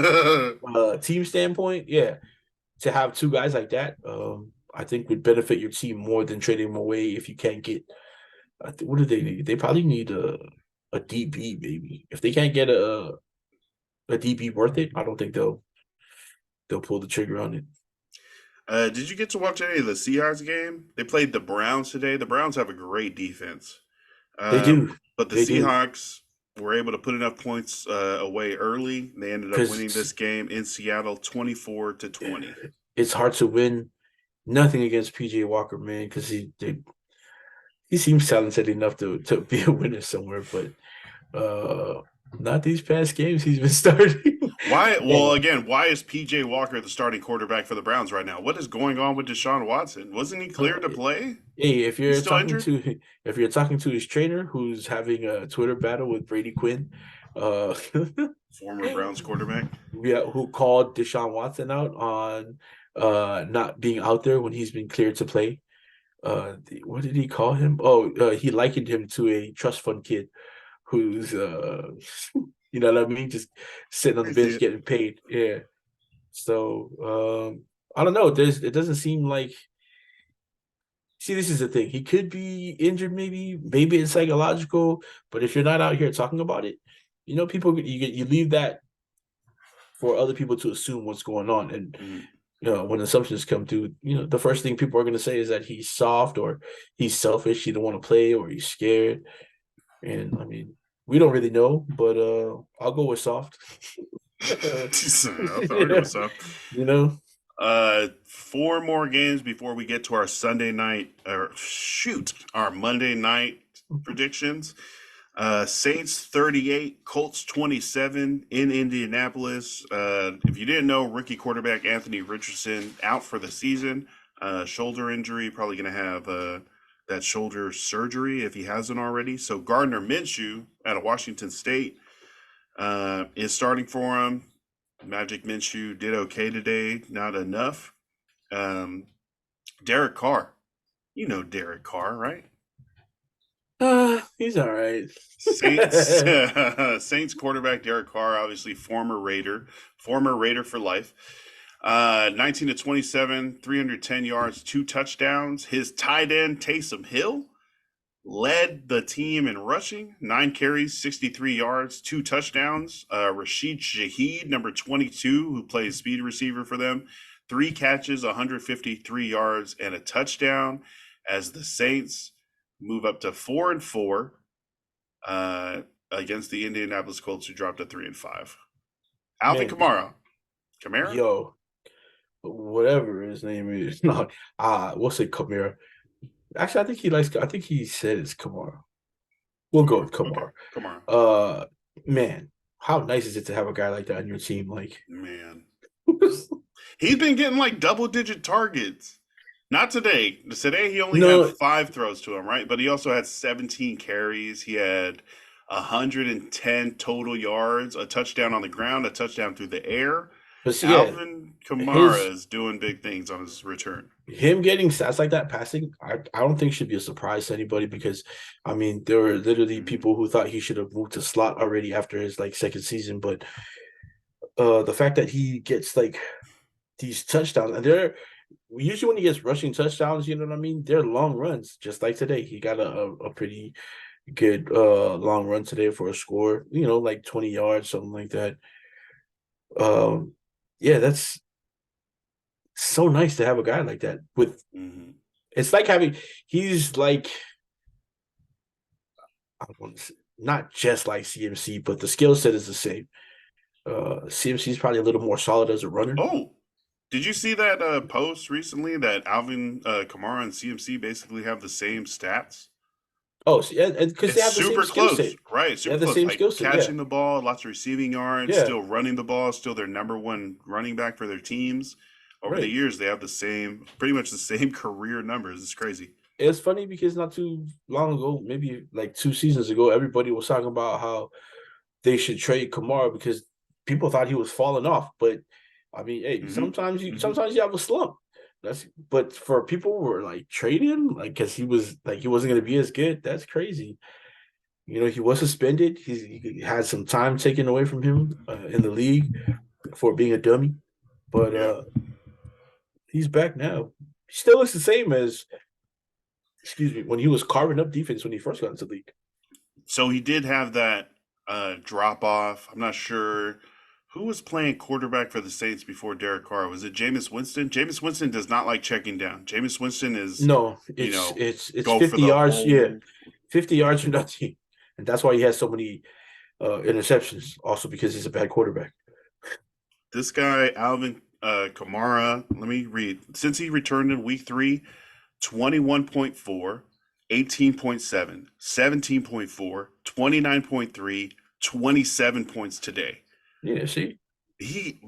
team standpoint, yeah, to have two guys like that, I think would benefit your team more than trading them away if you can't get. What do they need? They probably need a DB maybe. If they can't get a DB worth it, I don't think they'll pull the trigger on it. Did you get to watch any of the Seahawks game? They played the Browns today. The Browns have a great defense, They do, but the they do, Seahawks were able to put enough points away early. They ended up winning because this game in Seattle, 24-20. it's hard to win. Nothing against PJ Walker, man, because he seems talented enough to be a winner somewhere, but uh, not these past games he's been starting. Why? Well, And again, why is PJ Walker the starting quarterback for the Browns right now? What is going on with Deshaun Watson? Wasn't he uh, cleared to play? hey, He's still injured. if you're talking to his trainer who's having a Twitter battle with Brady Quinn, uh, Former Browns quarterback. yeah, who called Deshaun Watson out on not being out there when he's been cleared to play. What did he call him? Oh, he likened him to a trust fund kid who's you know what I mean, just sitting on the I see bench it. getting paid. Yeah. So I don't know. It doesn't seem like. See, this is the thing. He could be injured, maybe it's psychological. But if you're not out here talking about it, people you leave that for other people to assume what's going on. And Mm. when assumptions come through, the first thing people are going to say is that he's soft or he's selfish, he don't want to play, or he's scared. And I mean, we don't really know, but I'll go with soft. I'll go with some. you know, Four more games before we get to our Sunday night, or shoot, our Monday night predictions. Saints 38, Colts 27 in Indianapolis. If you didn't know, rookie quarterback Anthony Richardson out for the season. Shoulder injury, probably going to have that shoulder surgery if he hasn't already. So Gardner Minshew out of Washington State is starting for him. Magic Minshew did okay today, not enough. Derek Carr. You know Derek Carr, right? He's all right. Saints Saints quarterback Derek Carr, obviously former Raider for life. 19 to 27, 310 yards, 2 touchdowns. His tight end Taysom Hill led the team in rushing, 9 carries, 63 yards, 2 touchdowns. Rashid Shaheed, number 22, who plays speed receiver for them, 3 catches, 153 yards, and a touchdown. As the Saints move up to 4-4 against the Indianapolis Colts, who dropped to 3-5. Alvin Kamara. Yo, whatever his name is. No, we'll say Kamara. Actually, I think he said it's Kamara. We'll go with Kamara. Okay. Kamara. Man, how nice is it to have a guy like that on your team? Like, man. He's been getting like double-digit targets. Not today. Today he only had 5 throws to him, right? But he also had 17 carries. He had 110 total yards, a touchdown on the ground, a touchdown through the air. But see, Alvin Kamara is doing big things on his return. Him getting stats like that passing, I don't think should be a surprise to anybody because, I mean, there were literally people who thought he should have moved to slot already after his like second season. But the fact that he gets like these touchdowns, and they're usually when he gets rushing touchdowns, you know what I mean? They're long runs, just like today. He got a pretty good long run today for a score, you know, like 20 yards, something like that. Yeah, that's so nice to have a guy like that. With it's like he's like, I don't want to say, not just like CMC, but the skill set is the same. CMC is probably a little more solid as a runner. Oh, did you see that post recently that Alvin Kamara and CMC basically have the same stats? Oh, so, yeah, because they have the super same skill close, set. right? Super the close. same like skill set, catching the ball, lots of receiving yards, still running the ball, still their number one running back for their teams. Over the years, they have pretty much the same career numbers. It's crazy. It's funny because not too long ago, maybe like 2 seasons ago, everybody was talking about how they should trade Kamara because people thought he was falling off. But I mean, hey, sometimes you have a slump. But for people who were like trading him, like because he wasn't going to be as good. That's crazy. You know, he was suspended. He had some time taken away from him in the league for being a dummy, but he's back now. He still looks the same as, when he was carving up defense when he first got into the league. So he did have that drop off. I'm not sure who was playing quarterback for the Saints before Derek Carr. Was it Jameis Winston? Jameis Winston does not like checking down. Jameis Winston is it's 50 yards. Yeah, 50 yards or nothing, and that's why he has so many interceptions. Also because he's a bad quarterback. This guy Alvin Kamara. Let me read. Since he returned in week 3, 21.4, 18.7, 17.4, 29.3, 27 points today. Yeah, see, this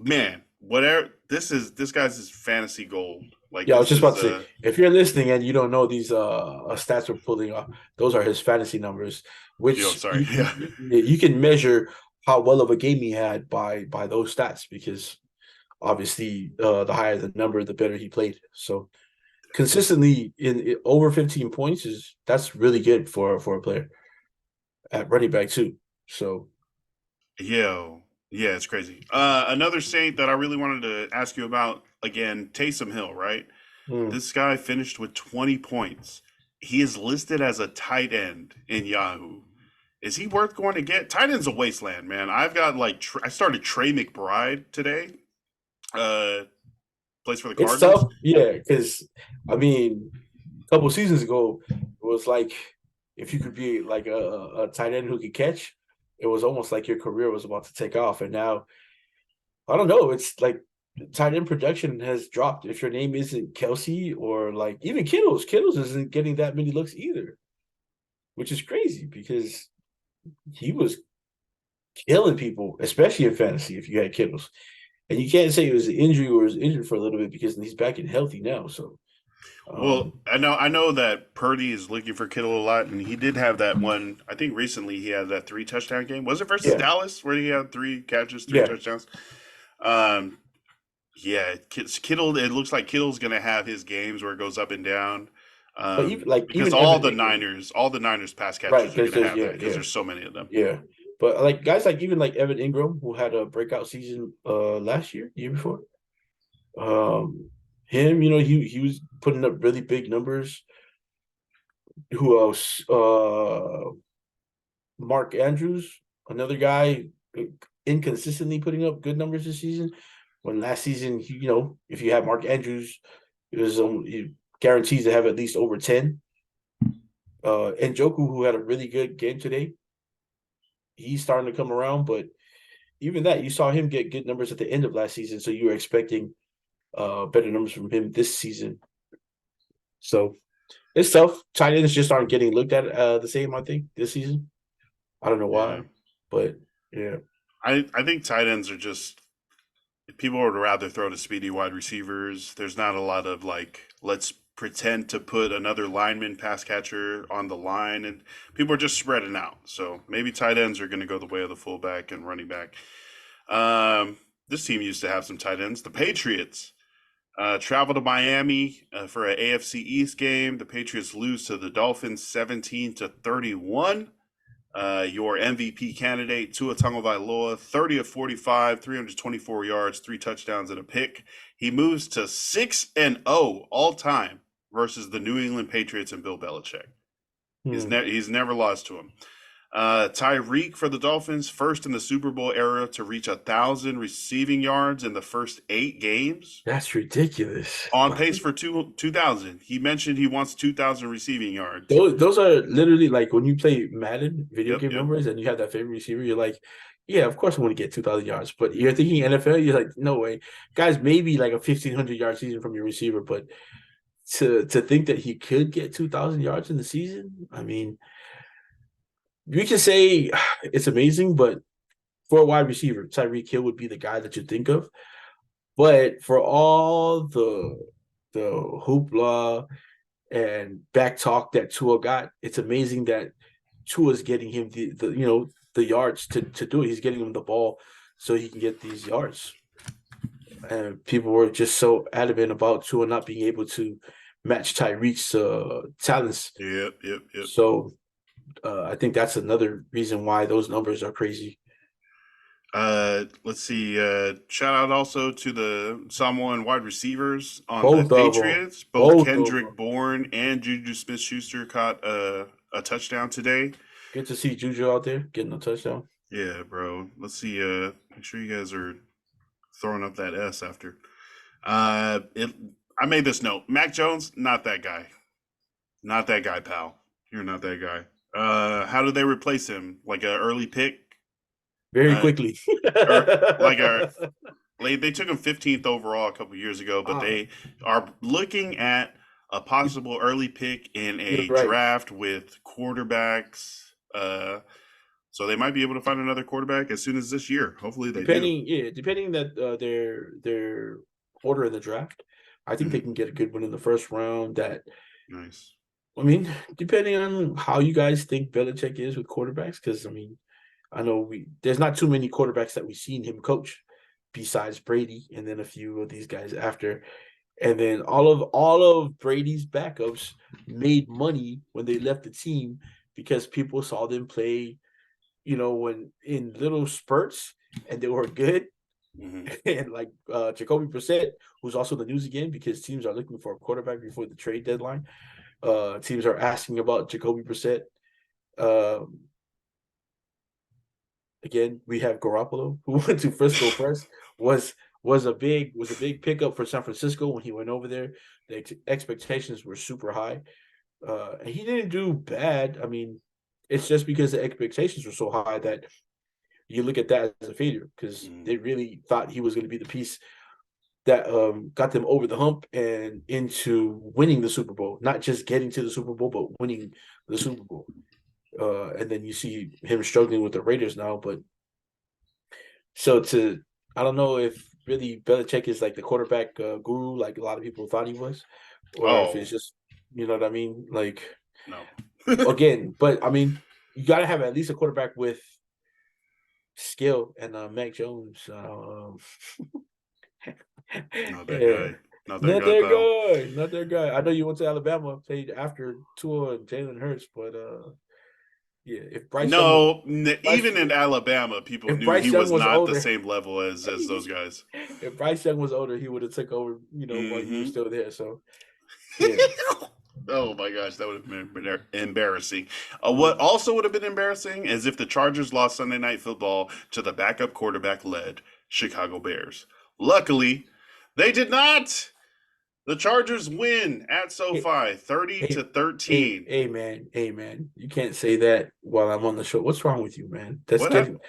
guy's fantasy gold. Like, yeah, I was just about to say, if you're listening and you don't know these stats we're pulling off, those are his fantasy numbers, which you can measure how well of a game he had by those stats because obviously the higher the number, the better he played. So consistently in over 15 points that's really good for a player at running back too. So yeah, it's crazy. Another Saint that I really wanted to ask you about, again, Taysom Hill, right? This guy finished with 20 points. He is listed as a tight end in Yahoo. Is he worth going to get? Tight end's a wasteland, man. I've got I started Trey McBride today. Plays for the Cardinals. It's tough, yeah, because I mean, a couple seasons ago, it was like if you could be like a tight end who could catch, it was almost like your career was about to take off. And now, I don't know, it's like tight end production has dropped. If your name isn't Kelsey or like even Kittles isn't getting that many looks either, which is crazy because he was killing people, especially in fantasy if you had Kittles. And you can't say it was an injury or was injured for a little bit because he's back and healthy now. So, Well, um, I know that Purdy is looking for Kittle a lot, and he did have that one. I think recently he had that 3 touchdown game. Was it versus yeah, Dallas where he had 3 catches, three yeah. touchdowns? Um, yeah, Kittle. It looks like Kittle's gonna have his games where it goes up and down, But because even all Evan the Ingram, Niners, all the Niners pass right? catchers are Because gonna there's have yeah, that because yeah, there's so many of them. yeah. But like guys like even like Evan Ingram, who had a breakout season last year, year before. Um, him, he was putting up really big numbers. Who else? Mark Andrews, another guy, inconsistently putting up good numbers this season. When last season, if you have Mark Andrews, it was guarantees to have at least over 10. Njoku, who had a really good game today, he's starting to come around. But even that, you saw him get good numbers at the end of last season, so you were expecting better numbers from him this season. So it's tough. Tight ends just aren't getting looked at the same, I think, this season. I don't know Yeah, why, but yeah. I think tight ends are just people would rather throw to speedy wide receivers. There's not a lot of like, let's pretend to put another lineman pass catcher on the line, and people are just spreading out. So maybe tight ends are going to go the way of the fullback and running back. This team used to have some tight ends. The Patriots travel to Miami for an AFC East game. The Patriots lose to the Dolphins 17-31. Your MVP candidate, Tua Tagovailoa, 30 of 45, 324 yards, 3 touchdowns, and a pick. He moves to 6-0 all time versus the New England Patriots and Bill Belichick. Hmm. He's never lost to him. Tyreek for the Dolphins, first in the Super Bowl era to reach 1,000 receiving yards in the first 8 games. That's ridiculous. On pace for 2,000. He mentioned he wants 2,000 receiving yards. Those are literally like when you play Madden video Yep, game yep. numbers and you have that favorite receiver, you're like, yeah, of course I want to get 2,000 yards. But you're thinking NFL, you're like, no way. Guys, maybe like a 1,500 yard season from your receiver, but to think that he could get 2,000 yards in the season, I mean, you can say it's amazing, but for a wide receiver, Tyreek Hill would be the guy that you think of. But for all the hoopla and back talk that Tua got, it's amazing that Tua's getting him the yards to do it. He's getting him the ball so he can get these yards. And people were just so adamant about Tua not being able to match Tyreek's talents. Yep, yep, yep. So I think that's another reason why those numbers are crazy. Let's see. Shout out also to the Samoan wide receivers on the Both of them, Patriots. Both both of Kendrick them. Bourne and Juju Smith Schuster caught a touchdown today. Good to see Juju out there getting a touchdown. Yeah, bro. Let's see. Make sure you guys are throwing up that S after. It. I made this note. Mac Jones, not that guy. Not that guy, pal. You're not that guy. How do they replace him? Like an early pick? Very Uh, quickly. or like a they took him 15th overall a couple years ago, but Ah, they are looking at a possible early pick in you're a right. draft with quarterbacks. So they might be able to find another quarterback as soon as this year. Hopefully they do. Depending that their order in the draft, I think they Hmm. can get a good one in the first round. That Nice. I mean, depending on how you guys think Belichick is with quarterbacks, because I mean, I know there's not too many quarterbacks that we've seen him coach besides Brady, and then a few of these guys after, and then all of Brady's backups made money when they left the team because people saw them play, when in little spurts and they were good. Hmm. And like Jacoby Brissett, who's also in the news again because teams are looking for a quarterback before the trade deadline. Teams are asking about Jacoby Brissett. Um, Again, we have Garoppolo, who went to Frisco first, was was a big pickup for San Francisco when he went over there. The expectations were super high, and he didn't do bad. I mean, it's just because the expectations were so high that you look at that as a failure because Hmm. they really thought he was going to be the piece that got them over the hump and into winning the Super Bowl, not just getting to the Super Bowl, but winning the Super Bowl. And then you see him struggling with the Raiders now. But I don't know if really Belichick is like the quarterback guru, like a lot of people thought he was, or if Oh, it's just, you know what I mean? Like, no. again, but I mean, you got to have at least a quarterback with skill, and Mac Jones. Not that Yeah. guy. Not that Not guy, their pal. guy. Not their guy. I know you went to Alabama, played after Tua and Jalen Hurts, but yeah, No, Bryce even in Alabama, people if knew he Bryce Young was was not the older, same level as those guys. if Bryce Young was older, he would have took over, while you were Hmm. still there. So yeah. Oh my gosh, that would have been embarrassing. What Mm. also would have been embarrassing is if the Chargers lost Sunday Night Football to the backup quarterback led Chicago Bears. Luckily, they did not. The Chargers win at Hey, SoFi 30 hey, to 13. hey, man. You can't say that while I'm on the show. What's wrong with you, man? That's What happened?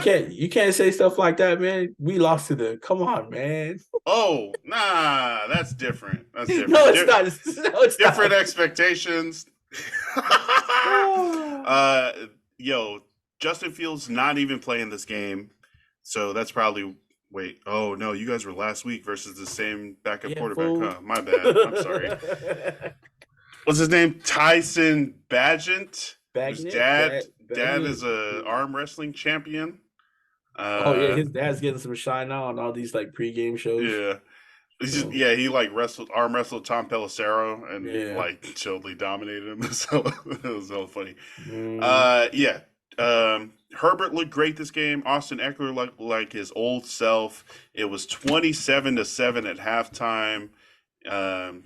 getting What? you can't say stuff like that, man. We lost to the come on, man. Oh, nah, that's different. That's No, different. it's not. No, it's Different not. expectations. Ah. uh, yo, Justin Fields not even playing this game, so that's probably. Wait, oh no, you guys were last week versus the same backup Yeah, quarterback, fool. huh? My bad. I'm sorry. What's his name? Tyson Bagent, whose dad is a arm wrestling champion. Oh yeah, Uh, his dad's getting some shine now on all these like pregame shows. yeah. So He like arm wrestled Tom Pelissero and yeah. like totally dominated him. So it was so funny. Mm. Yeah. Herbert looked great this game. Austin Eckler looked like his old self. It was 27-7 at halftime. Um,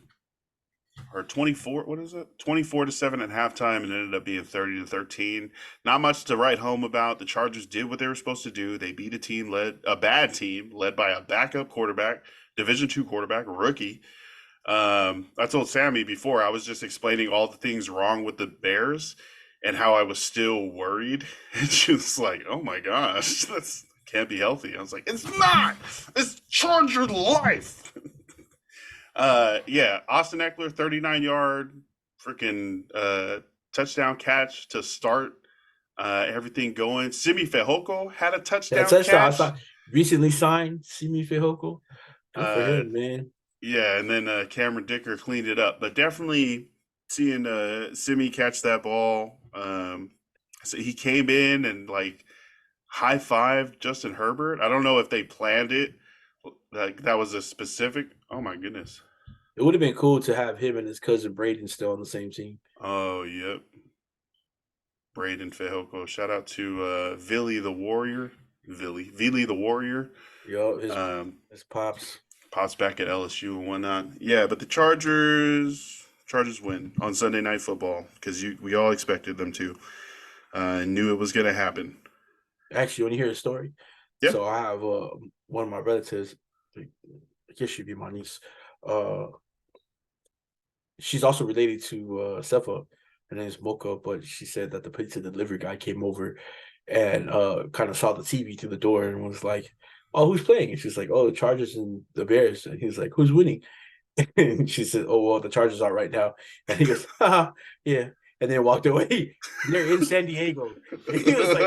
or 24, what is it? 24-7 at halftime, and it ended up being 30-13. Not much to write home about. The Chargers did what they were supposed to do. They beat a bad team led by a backup quarterback, Division II quarterback, rookie. I told Sammy before, I was just explaining all the things wrong with the Bears and how I was still worried. And she was like, oh my gosh, that's can't be healthy. I was like, it's not. It's Charger life. Yeah, Austin Eckler, 39-yard freaking touchdown catch to start everything going. Simi Fehoko had a That touchdown touchdown, I catch. saw recently signed Simi Fehoko. Good for Uh, him, man. yeah, and then Cameron Dicker cleaned it up. But definitely seeing Simi catch that ball. So he came in and like high five Justin Herbert. I don't know if they planned it. Like that was a specific. Oh my goodness. It would have been cool to have him and his cousin Braden still on the same team. Oh, yep. Braden Fehoko. Shout out to Vili the Warrior. Vili the Warrior. Yo, Um, his pops. Pops back at LSU and whatnot. Yeah, but the Chargers win on Sunday Night Football because we all expected them to. Knew it was going to happen. Actually, when you hear a story, Yeah. so I have one of my relatives. I guess she'd be my niece. Uh, she's also related to Sefa. Her name is Mocha, but she said that the pizza delivery guy came over and kind of saw the TV through the door and was like, "Oh, who's playing?" And she's like, "Oh, the Chargers and the Bears." And he's like, "Who's winning?" And she said, "Oh, well, the Chargers are right now." And he goes, "Haha, yeah." And then walked away. They're in San Diego. And he was like,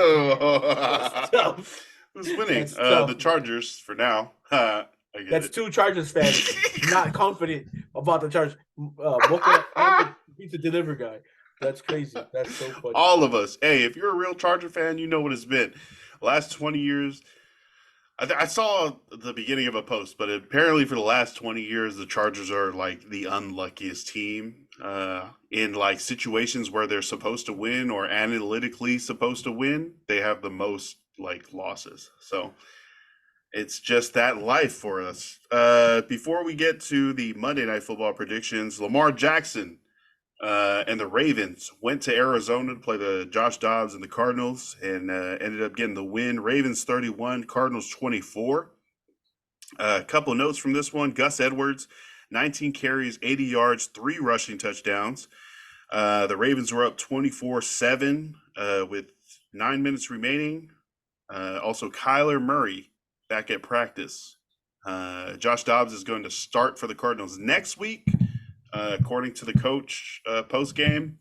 "That's tough. Who's winning? That's tough, The man." Chargers for now. I get That's it. two Chargers fans not confident about the Chargers. Mocha and the pizza delivery guy. That's crazy. That's so funny. All of us. Hey, if you're a real Charger fan, you know what it's been. Last 20 years, I saw the beginning of a post, but apparently for the last 20 years, the Chargers are like the unluckiest team in like situations where they're supposed to win or analytically supposed to win. They have the most like losses. So it's just that life for us. Before we get to the Monday Night Football predictions, Lamar Jackson and the Ravens went to Arizona to play the Josh Dobbs and the Cardinals and ended up getting the win. Ravens 31, Cardinals 24. A couple of notes from this one. Gus Edwards, 19 carries, 80 yards, 3 rushing touchdowns. The Ravens were up 24-7 with 9 minutes remaining. Also, Kyler Murray back at practice. Josh Dobbs is going to start for the Cardinals next week, according to the coach post game.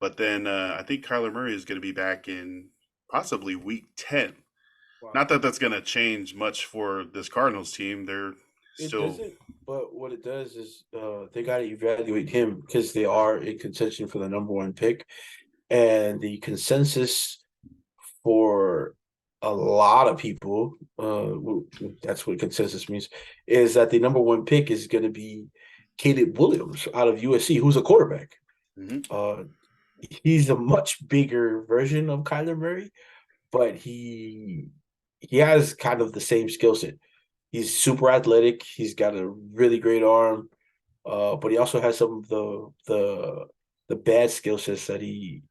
But then I think Kyler Murray is going to be back in possibly week 10. Wow. Not that that's going to change much for this Cardinals team. They're It still. doesn't, but what it does is they got to evaluate him because they are in contention for the number one pick, and the consensus for a lot of people, that's what consensus means, is that the number one pick is going to be Caleb Williams out of USC, who's a quarterback. Mhm. Uh, he's a much bigger version of Kyler Murray, but he has kind of the same skill set. He's super athletic. He's got a really great arm, but he also has some of the bad skill sets that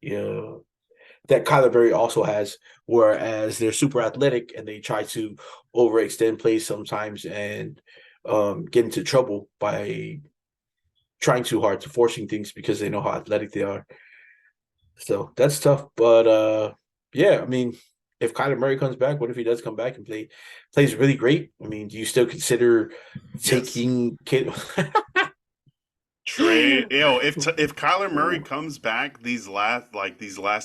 Kyler Murray also has. Whereas they're super athletic and they try to overextend plays sometimes and get into trouble by trying too hard to forcing things because they know how athletic they are. So that's tough. But yeah, I mean, if Kyler Murray comes back, what if he does come back and plays really great? I mean, do you still consider Yes. taking kid? Trade, if Kyler Murray comes back these last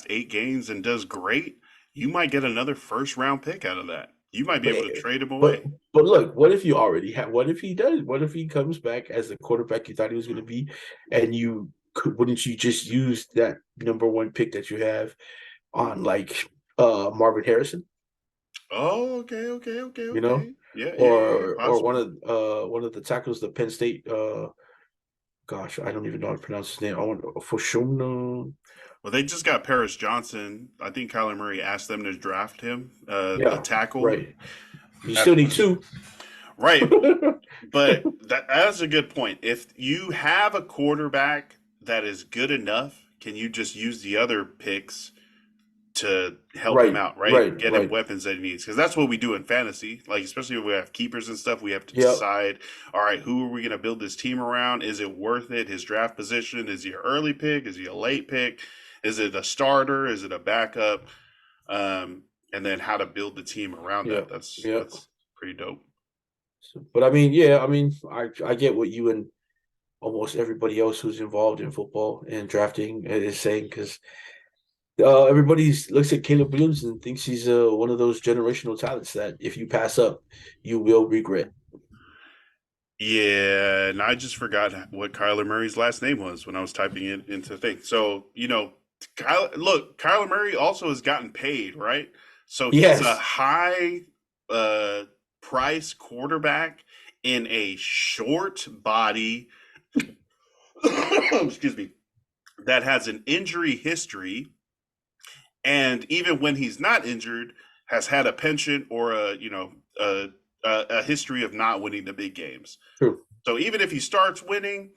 8 games and does great, you might get another first round pick out of that. You might be But able to trade him but away. but look, what if you already have? What if he does? What if he comes back as the quarterback you thought he was going to be, and wouldn't you just use that number one pick that you have on like Marvin Harrison, Oh, okay, okay, okay, you know, okay. Yeah, yeah, yeah, yeah. or Possible. one of the tackles, the Penn State. Gosh, I don't even know how to pronounce his name. I want Foshumna. Well, they just got Paris Johnson. I think Kyler Murray asked them to draft him, a Yeah, tackle. right. You still need two. Right, but that's a good point. If you have a quarterback that is good enough, can you just use the other picks to help him Right, out, right? right, Get him right. weapons that he needs. Because that's what we do in fantasy. Like, especially if we have keepers and stuff, we have to Yep. decide, all right, who are we going to build this team around? Is it worth it? His draft position? Is he an early pick? Is he a late pick? Is it a starter? Is it a backup? And then how to build the team around that. Yep. That's Yep. that's pretty dope. But I mean, yeah, I mean, I get what you and almost everybody else who's involved in football and drafting is saying because everybody looks at Caleb Williams and thinks he's one of those generational talents that if you pass up, you will regret. Yeah, and I just forgot what Kyler Murray's last name was when I was typing it into the thing. So, Kyler Murray also has gotten paid, right? So he's a Yes, high uh, price quarterback in a short body, excuse me, that has an injury history. And even when he's not injured, has had a penchant or a history of not winning the big games. true. So even if he starts winning,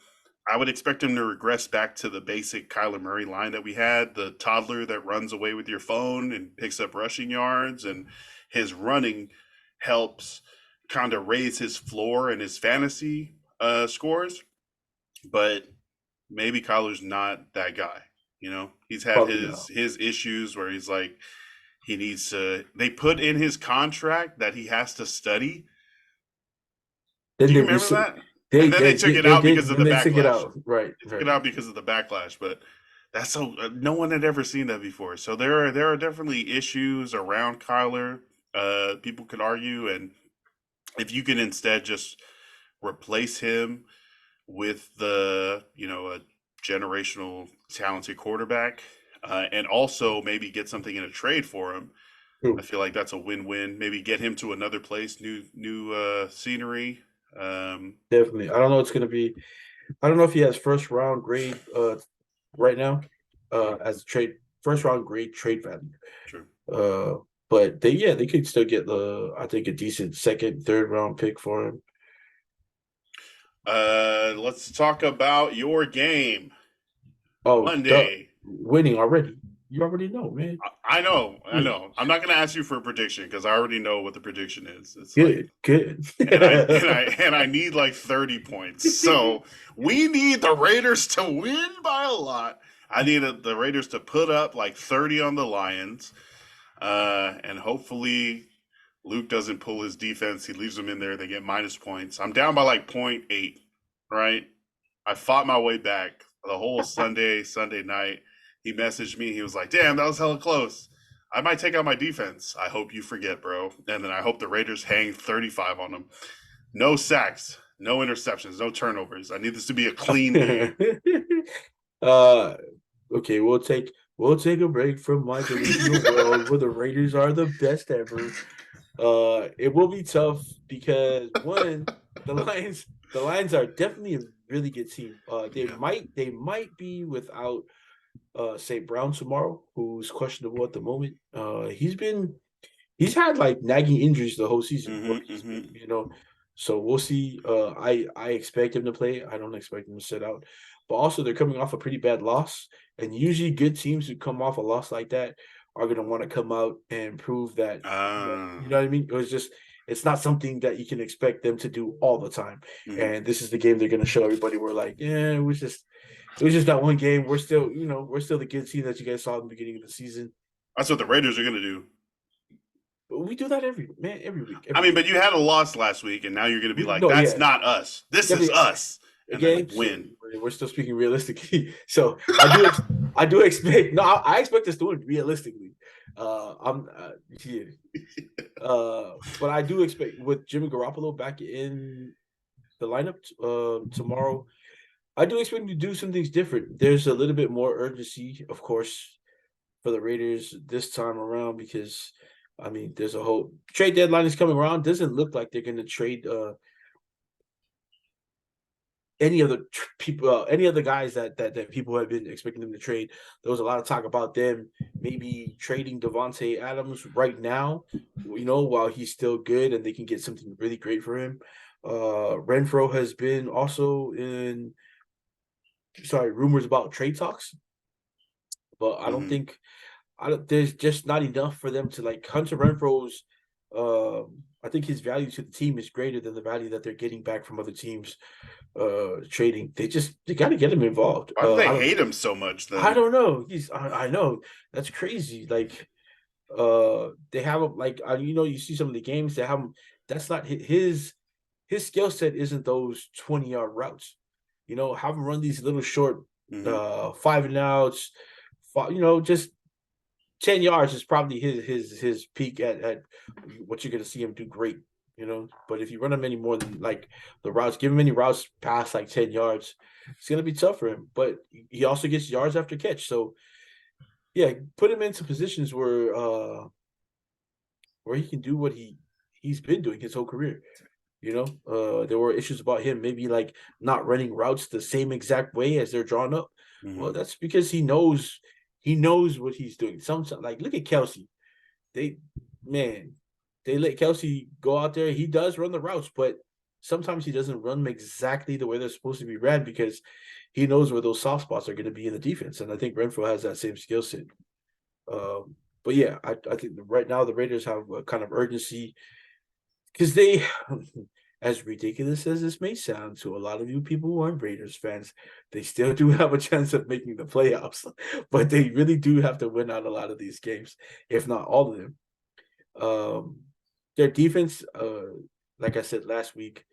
I would expect him to regress back to the basic Kyler Murray line that we had, the toddler that runs away with your phone and picks up rushing yards, and his running helps kind of raise his floor and his fantasy scores. But maybe Kyler's not that guy. He's had Probably his not. his issues where he's like he needs to. They put in his contract that he has to study. Then Do you they remember rescind. that? And then they took it They out did. because of Then the they took it backlash. out. Right, They took it right. out because of the backlash, but that's so no one had ever seen that before. So there are definitely issues around Kyler. People could argue, and if you can instead just replace him with a generational talented quarterback, and also maybe get something in a trade for him. I True. feel like that's a win-win. Maybe get him to another place, new scenery. Um, Definitely. I don't know. It's gonna be. I don't know if he has first round grade right now as a trade first round grade trade value. True. Uh, but they could still get I think a decent second, third round pick for him. Let's talk about your game Oh, duh, Monday. winning already. You already know, man. I know, I Yeah. know. I'm not going to ask you for a prediction because I already know what the prediction is. It's like, Good, good. and I need like 30 points. So we need the Raiders to win by a lot. I need the Raiders to put up like 30 on the Lions, and hopefully Luke doesn't pull his defense. He leaves them in there. They get minus points. I'm down by like point 0.8, right? I fought my way back the whole Sunday night. He messaged me. He was like, "Damn, that was hella close. I might take out my defense. I hope you forget, bro. And then I hope the Raiders hang 35 on them. No sacks, no interceptions, no turnovers. I need this to be a clean game." uh, okay, we'll take a break from my delusional world where the Raiders are the best ever. It will be tough because one, the Lions are definitely a really good team. They Yeah. might be without St. Brown tomorrow, who's questionable at the moment. He's had like nagging injuries the whole season. So we'll see. I expect him to play. I don't expect him to sit out. But also they're coming off a pretty bad loss, and usually good teams who come off a loss like that are going to want to come out and prove that. You know what I mean? It's not something that you can expect them to do all the time. And this is the game they're going to show everybody. We're like, yeah, it was just that one game. We're still the good team that you guys saw in the beginning of the season. That's what the Raiders are going to do. But we do that every week. I mean, but you had a loss last week, and now you're going to be like, No, "That's yeah. not us. This is us." And then win. We're still speaking realistically. So I do expect. No, I expect us to win realistically. I'm yeah. But I do expect with Jimmy Garoppolo back in the lineup tomorrow. I do expect him to do some things different. There's a little bit more urgency, of course, for the Raiders this time around because, I mean, there's a whole trade deadline is coming around. Doesn't look like they're going to trade any other people, any other guys that people have been expecting them to trade. There was a lot of talk about them maybe trading Devontae Adams right now, while he's still good and they can get something really great for him. Renfro has been also in rumors about trade talks, but I don't think there's just not enough for them to like Hunter Renfro's. I think his value to the team is greater than the value that they're getting back from other teams trading. They got to get him involved. Why do they hate him so much? Then I don't know. I know that's crazy. Like they have him like you see some of the games they have him. That's not his skill set. Isn't those 20-yard routes? Have him run these little short 5 and outs. Just 10 yards is probably his peak at what you're going to see him do great. But if you run him any more than like the routes, give him any routes past like 10 yards, it's going to be tough for him. But he also gets yards after catch. So yeah, put him into positions where he can do what he's been doing his whole career. There were issues about him maybe like not running routes the same exact way as they're drawn up. Well, that's because he knows what he's doing. Sometimes, like look at Kelsey. They let Kelsey go out there. He does run the routes, but sometimes he doesn't run them exactly the way they're supposed to be ran because he knows where those soft spots are going to be in the defense. And I think Renfro has that same skill set. But yeah, I think right now the Raiders have a kind of urgency because they, as ridiculous as this may sound to a lot of you people who aren't Raiders fans, they still do have a chance of making the playoffs. But they really do have to win out a lot of these games, if not all of them. Their defense, like I said last week,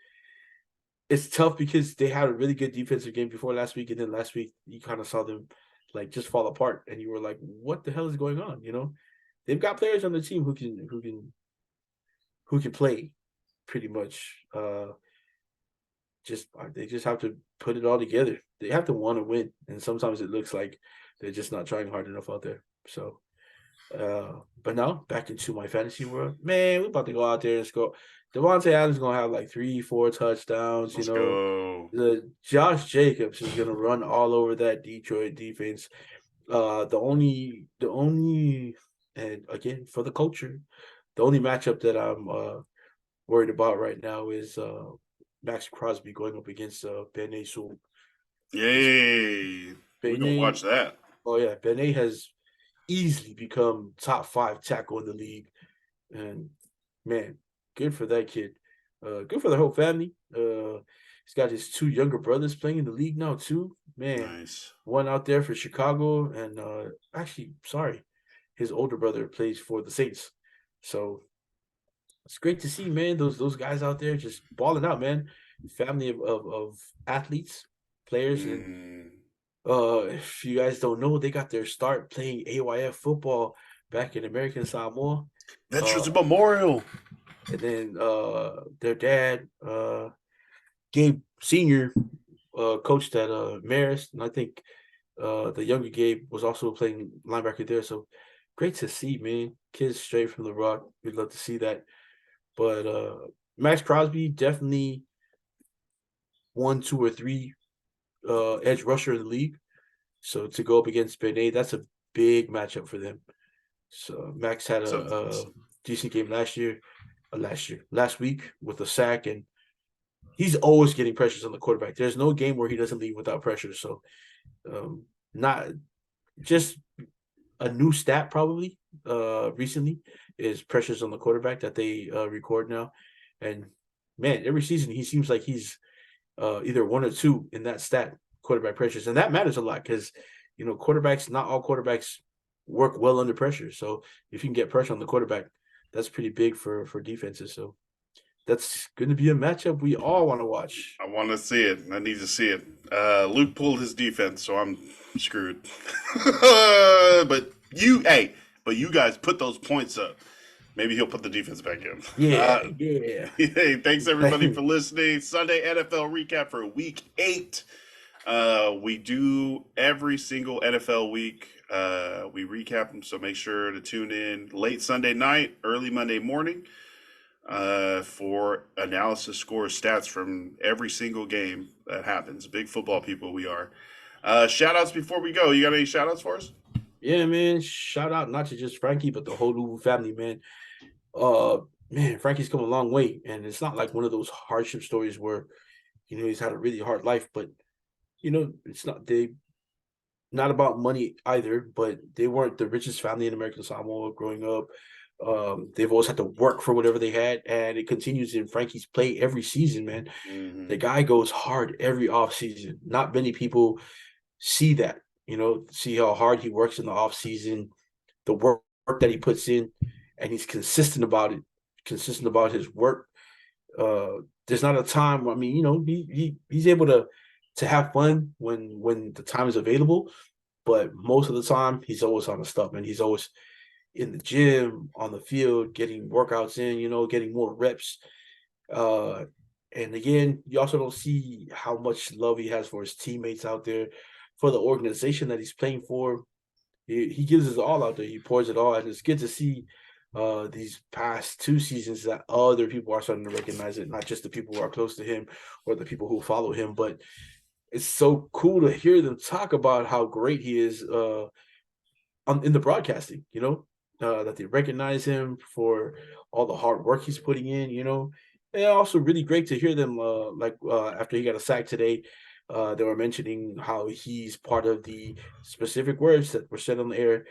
it's tough because they had a really good defensive game before last week, and then last week you kind of saw them like just fall apart, and you were like, "What the hell is going on?" They've got players on the team who can play, pretty much. They just have to put it all together. They have to want to win, and sometimes it looks like they're just not trying hard enough out there. So. But now back into my fantasy world, man. We're about to go out there and score. Devontae Adams is gonna have like 3-4 touchdowns. Let's go. The Josh Jacobs is gonna run all over that Detroit defense. The only, and again for the culture, the only matchup that I'm worried about right now is Max Crosby going up against Ben Sewell. Yay! We're gonna watch that. Oh yeah, Ben has easily become top 5 tackle in the league, and man, good for that kid. Good for the whole family. He's got his 2 younger brothers playing in the league now too. Man, nice. One out there for Chicago, and his older brother plays for the Saints. So it's great to see, man. Those guys out there just balling out, man. Family of athletes, players, and If you guys don't know, they got their start playing AYF football back in American Samoa. Veterans Uh, Memorial. and then their dad, Gabe Senior, coached at Marist, and I think the younger Gabe was also playing linebacker there. So great to see, man. Kids straight from the rock. We'd love to see that. But Max Crosby definitely 1, 2, or 3 edge rusher in the league. So to go up against Benet, that's a big matchup for them. So Max had So a decent game last week with a sack, and he's always getting pressures on the quarterback. There's no game where he doesn't leave without pressure. So not just a new stat probably recently is pressures on the quarterback that they record now. And man, every season he seems like he's either 1 or 2 in that stat, quarterback pressures. And that matters a lot because, quarterbacks, not all quarterbacks work well under pressure. So if you can get pressure on the quarterback, that's pretty big for defenses. So that's going to be a matchup we all want to watch. I want to see it. I need to see it. Luke pulled his defense, so I'm screwed. But you guys put those points up. Maybe he'll put the defense back in. Yeah, yeah. Hey, thanks everybody for listening. Sunday NFL recap for Week 8. We do every single NFL week. We recap them, so make sure to tune in late Sunday night, early Monday morning, for analysis, scores, stats from every single game that happens. Big football people we are. Shout outs before we go. You got any shout outs for us? Yeah, man. Shout out not to just Frankie, but the whole Louisville family, man. Man, Frankie's come a long way, and it's not like one of those hardship stories where, he's had a really hard life, but it's not about money either, but they weren't the richest family in American Samoa growing up. They've always had to work for whatever they had, and it continues in Frankie's play every season, man. Mm-hmm. The guy goes hard every offseason. Not many people see that, see how hard he works in the offseason, the work that he puts in, and he's consistent about it, consistent about his work. There's not a time where, he's able to have fun when the time is available, but most of the time he's always on the stuff, man. He's always in the gym, on the field, getting workouts in, getting more reps. And again, you also don't see how much love he has for his teammates out there, for the organization that he's playing for. He gives his all out there. He pours it all, and it's good to see these past 2 seasons that other people are starting to recognize it, not just the people who are close to him or the people who follow him, but it's so cool to hear them talk about how great he is in the broadcasting, that they recognize him for all the hard work he's putting in. And also really great to hear them, after he got a sack today, they were mentioning how he's part of the specific words that were said on the air.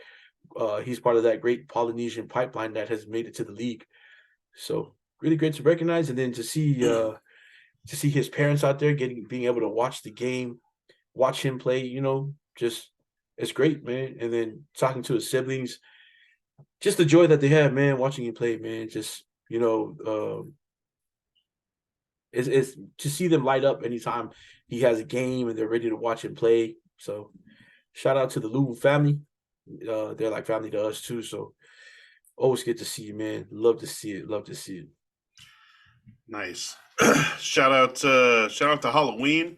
He's part of that great Polynesian pipeline that has made it to the league. So really great to recognize, and then to see his parents out there being able to watch the game, watch him play, just it's great, man. And then talking to his siblings, just the joy that they have, man, watching him play, man. Just it's to see them light up anytime he has a game and they're ready to watch him play. So shout out to the Louisville family. They're like family to us too. So always good to see you, man. Love to see it. Love to see it. Nice. Shout out to Halloween,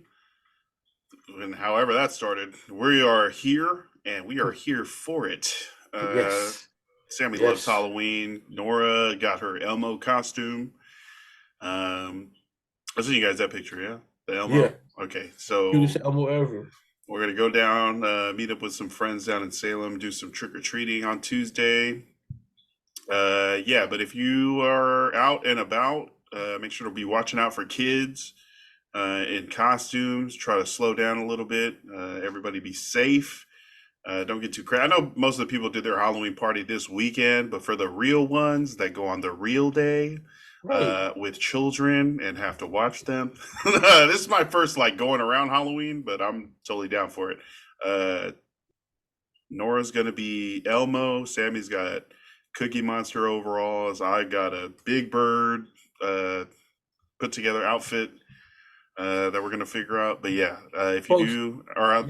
and however that started. We are here, and we are here for it. Yes. Sammy loves Halloween. Nora got her Elmo costume. I sent you guys that picture, yeah? The Elmo? Yeah. Okay, so Cutest Elmo ever. We're going to go down, meet up with some friends down in Salem, do some trick-or-treating on Tuesday. But if you are out and about, make sure to be watching out for kids in costumes. Try to slow down a little bit. Everybody be safe. Don't get too crazy. I know most of the people did their Halloween party this weekend, but for the real ones that go on the real day, right, with children and have to watch them. This is my first going around Halloween, but I'm totally down for it. Nora's gonna be Elmo. Sammy's got Cookie Monster overalls. I got a Big Bird put together outfit that we're gonna figure out. But yeah, if you are out,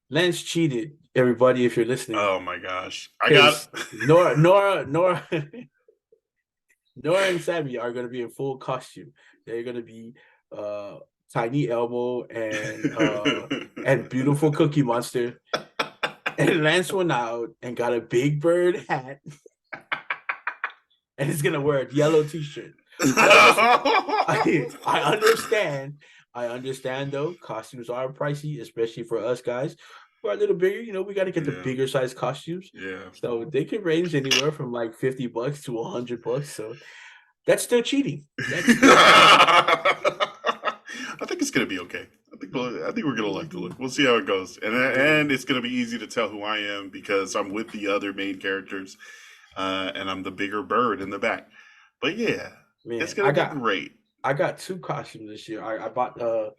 Lance cheated, everybody, if you're listening, Oh my gosh. I got because Nora Nora and Sammy are going to be in full costume. They're going to be uh Tiny Elmo and beautiful Cookie Monster. And Lance went out and got a Big Bird hat, and he's gonna wear a yellow T-shirt. I understand. I understand though. Costumes are pricey, especially for us guys who are a little bigger. You know, we got to get the bigger size costumes. Yeah. So they can range anywhere from like $50 to $100. So that's still cheating. That's still I think it's gonna be okay. I think we're gonna like the look. We'll see how it goes, and it's gonna be easy to tell who I am because I'm with the other main characters, and I'm the bigger bird in the back. But yeah, man. it's gonna be great. I got 2 costumes this year. I bought I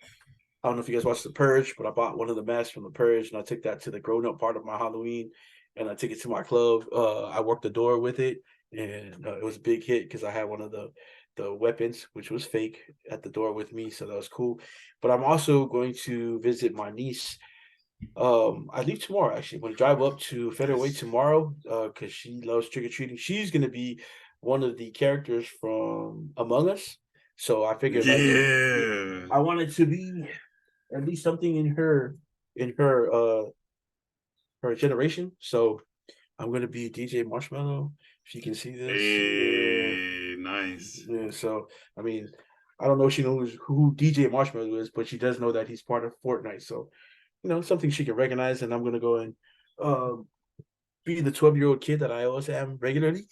don't know if you guys watched The Purge, but I bought one of the masks from The Purge, and I took that to the grown-up part of my Halloween, and I took it to my club. I worked the door with it, and it was a big hit because I had one of the weapons, which was fake, at the door with me, so that was cool. But I'm also going to visit my niece. I leave tomorrow, actually. I'm going to drive up to Federal tomorrow because she loves trick-or-treating. She's going to be one of the characters from Among Us. So I figured, like, I wanted to be at least something in her her generation. So I'm gonna be DJ Marshmallow. If you can see this. Hey, nice. Yeah, so I mean, I don't know if she knows who DJ Marshmallow is, but she does know that he's part of Fortnite. So, you know, something she can recognize, and I'm gonna go and be the 12-year-old kid that I always am regularly.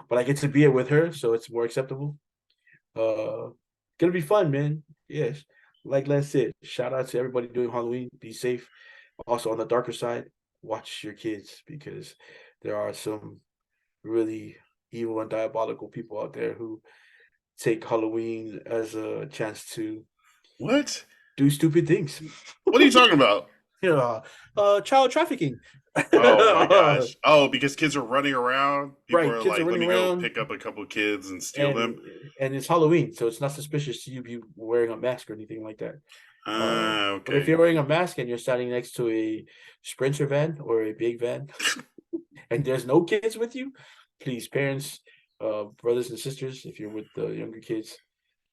But I get to be it with her, so it's more acceptable. Gonna be fun, man. Yes. Like Les said, shout out to everybody doing Halloween. Be safe. Also, on the darker side, watch your kids because there are some really evil and diabolical people out there who take Halloween as a chance to What? do stupid things. What are you talking about? Yeah, child trafficking. Oh my gosh. Oh, because kids are running around. People Right, are kids are like, let running me go around, pick up a couple kids and steal and them. it's Halloween, so it's not suspicious to you be wearing a mask or anything like that. But if Okay. you're wearing a mask and you're standing next to a Sprinter van or a big van, and there's no kids with you, please, parents, brothers and sisters, if you're with the younger kids,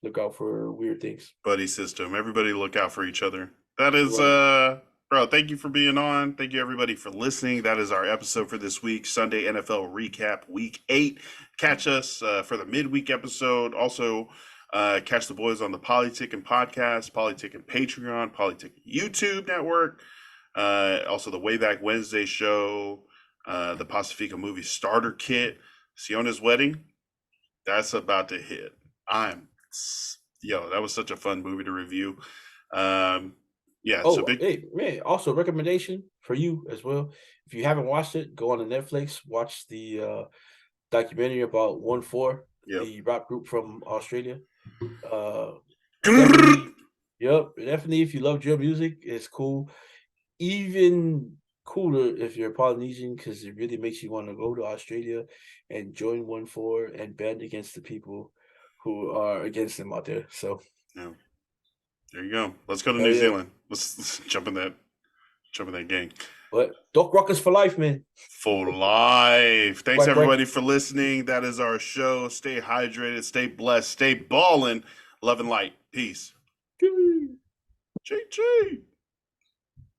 look out for weird things. Buddy system. Everybody look out for each other. That is Right. bro, thank you for being on. Thank you everybody for listening. That is our episode for this week, Sunday NFL recap week 8. Catch us for the midweek episode. Also catch the boys on the Politicking podcast, Politicking Patreon, Politicking YouTube network. Also the Way Back Wednesday show, the Pacifica movie starter kit, Siona's wedding. That's about to hit. That was such a fun movie to review. Yeah, Oh, so big. hey, man, also recommendation for you as well. If you haven't watched it, go on to Netflix, watch the documentary about 1-4, Yep. the rap group from Australia. Definitely, yep, definitely. If you love drill music, it's cool. Even cooler if you're Polynesian because it really makes you want to go to Australia and join 1-4 and band against the people who are against them out there. So Yeah. There you go. Let's go to hell New yeah. Zealand. Let's jump in that gang. But Doc Rockers for life, man. For life. Thanks Quack, quack. everybody for listening. That is our show. Stay hydrated, stay blessed, stay ballin'. Love and light. Peace. Choo. GG.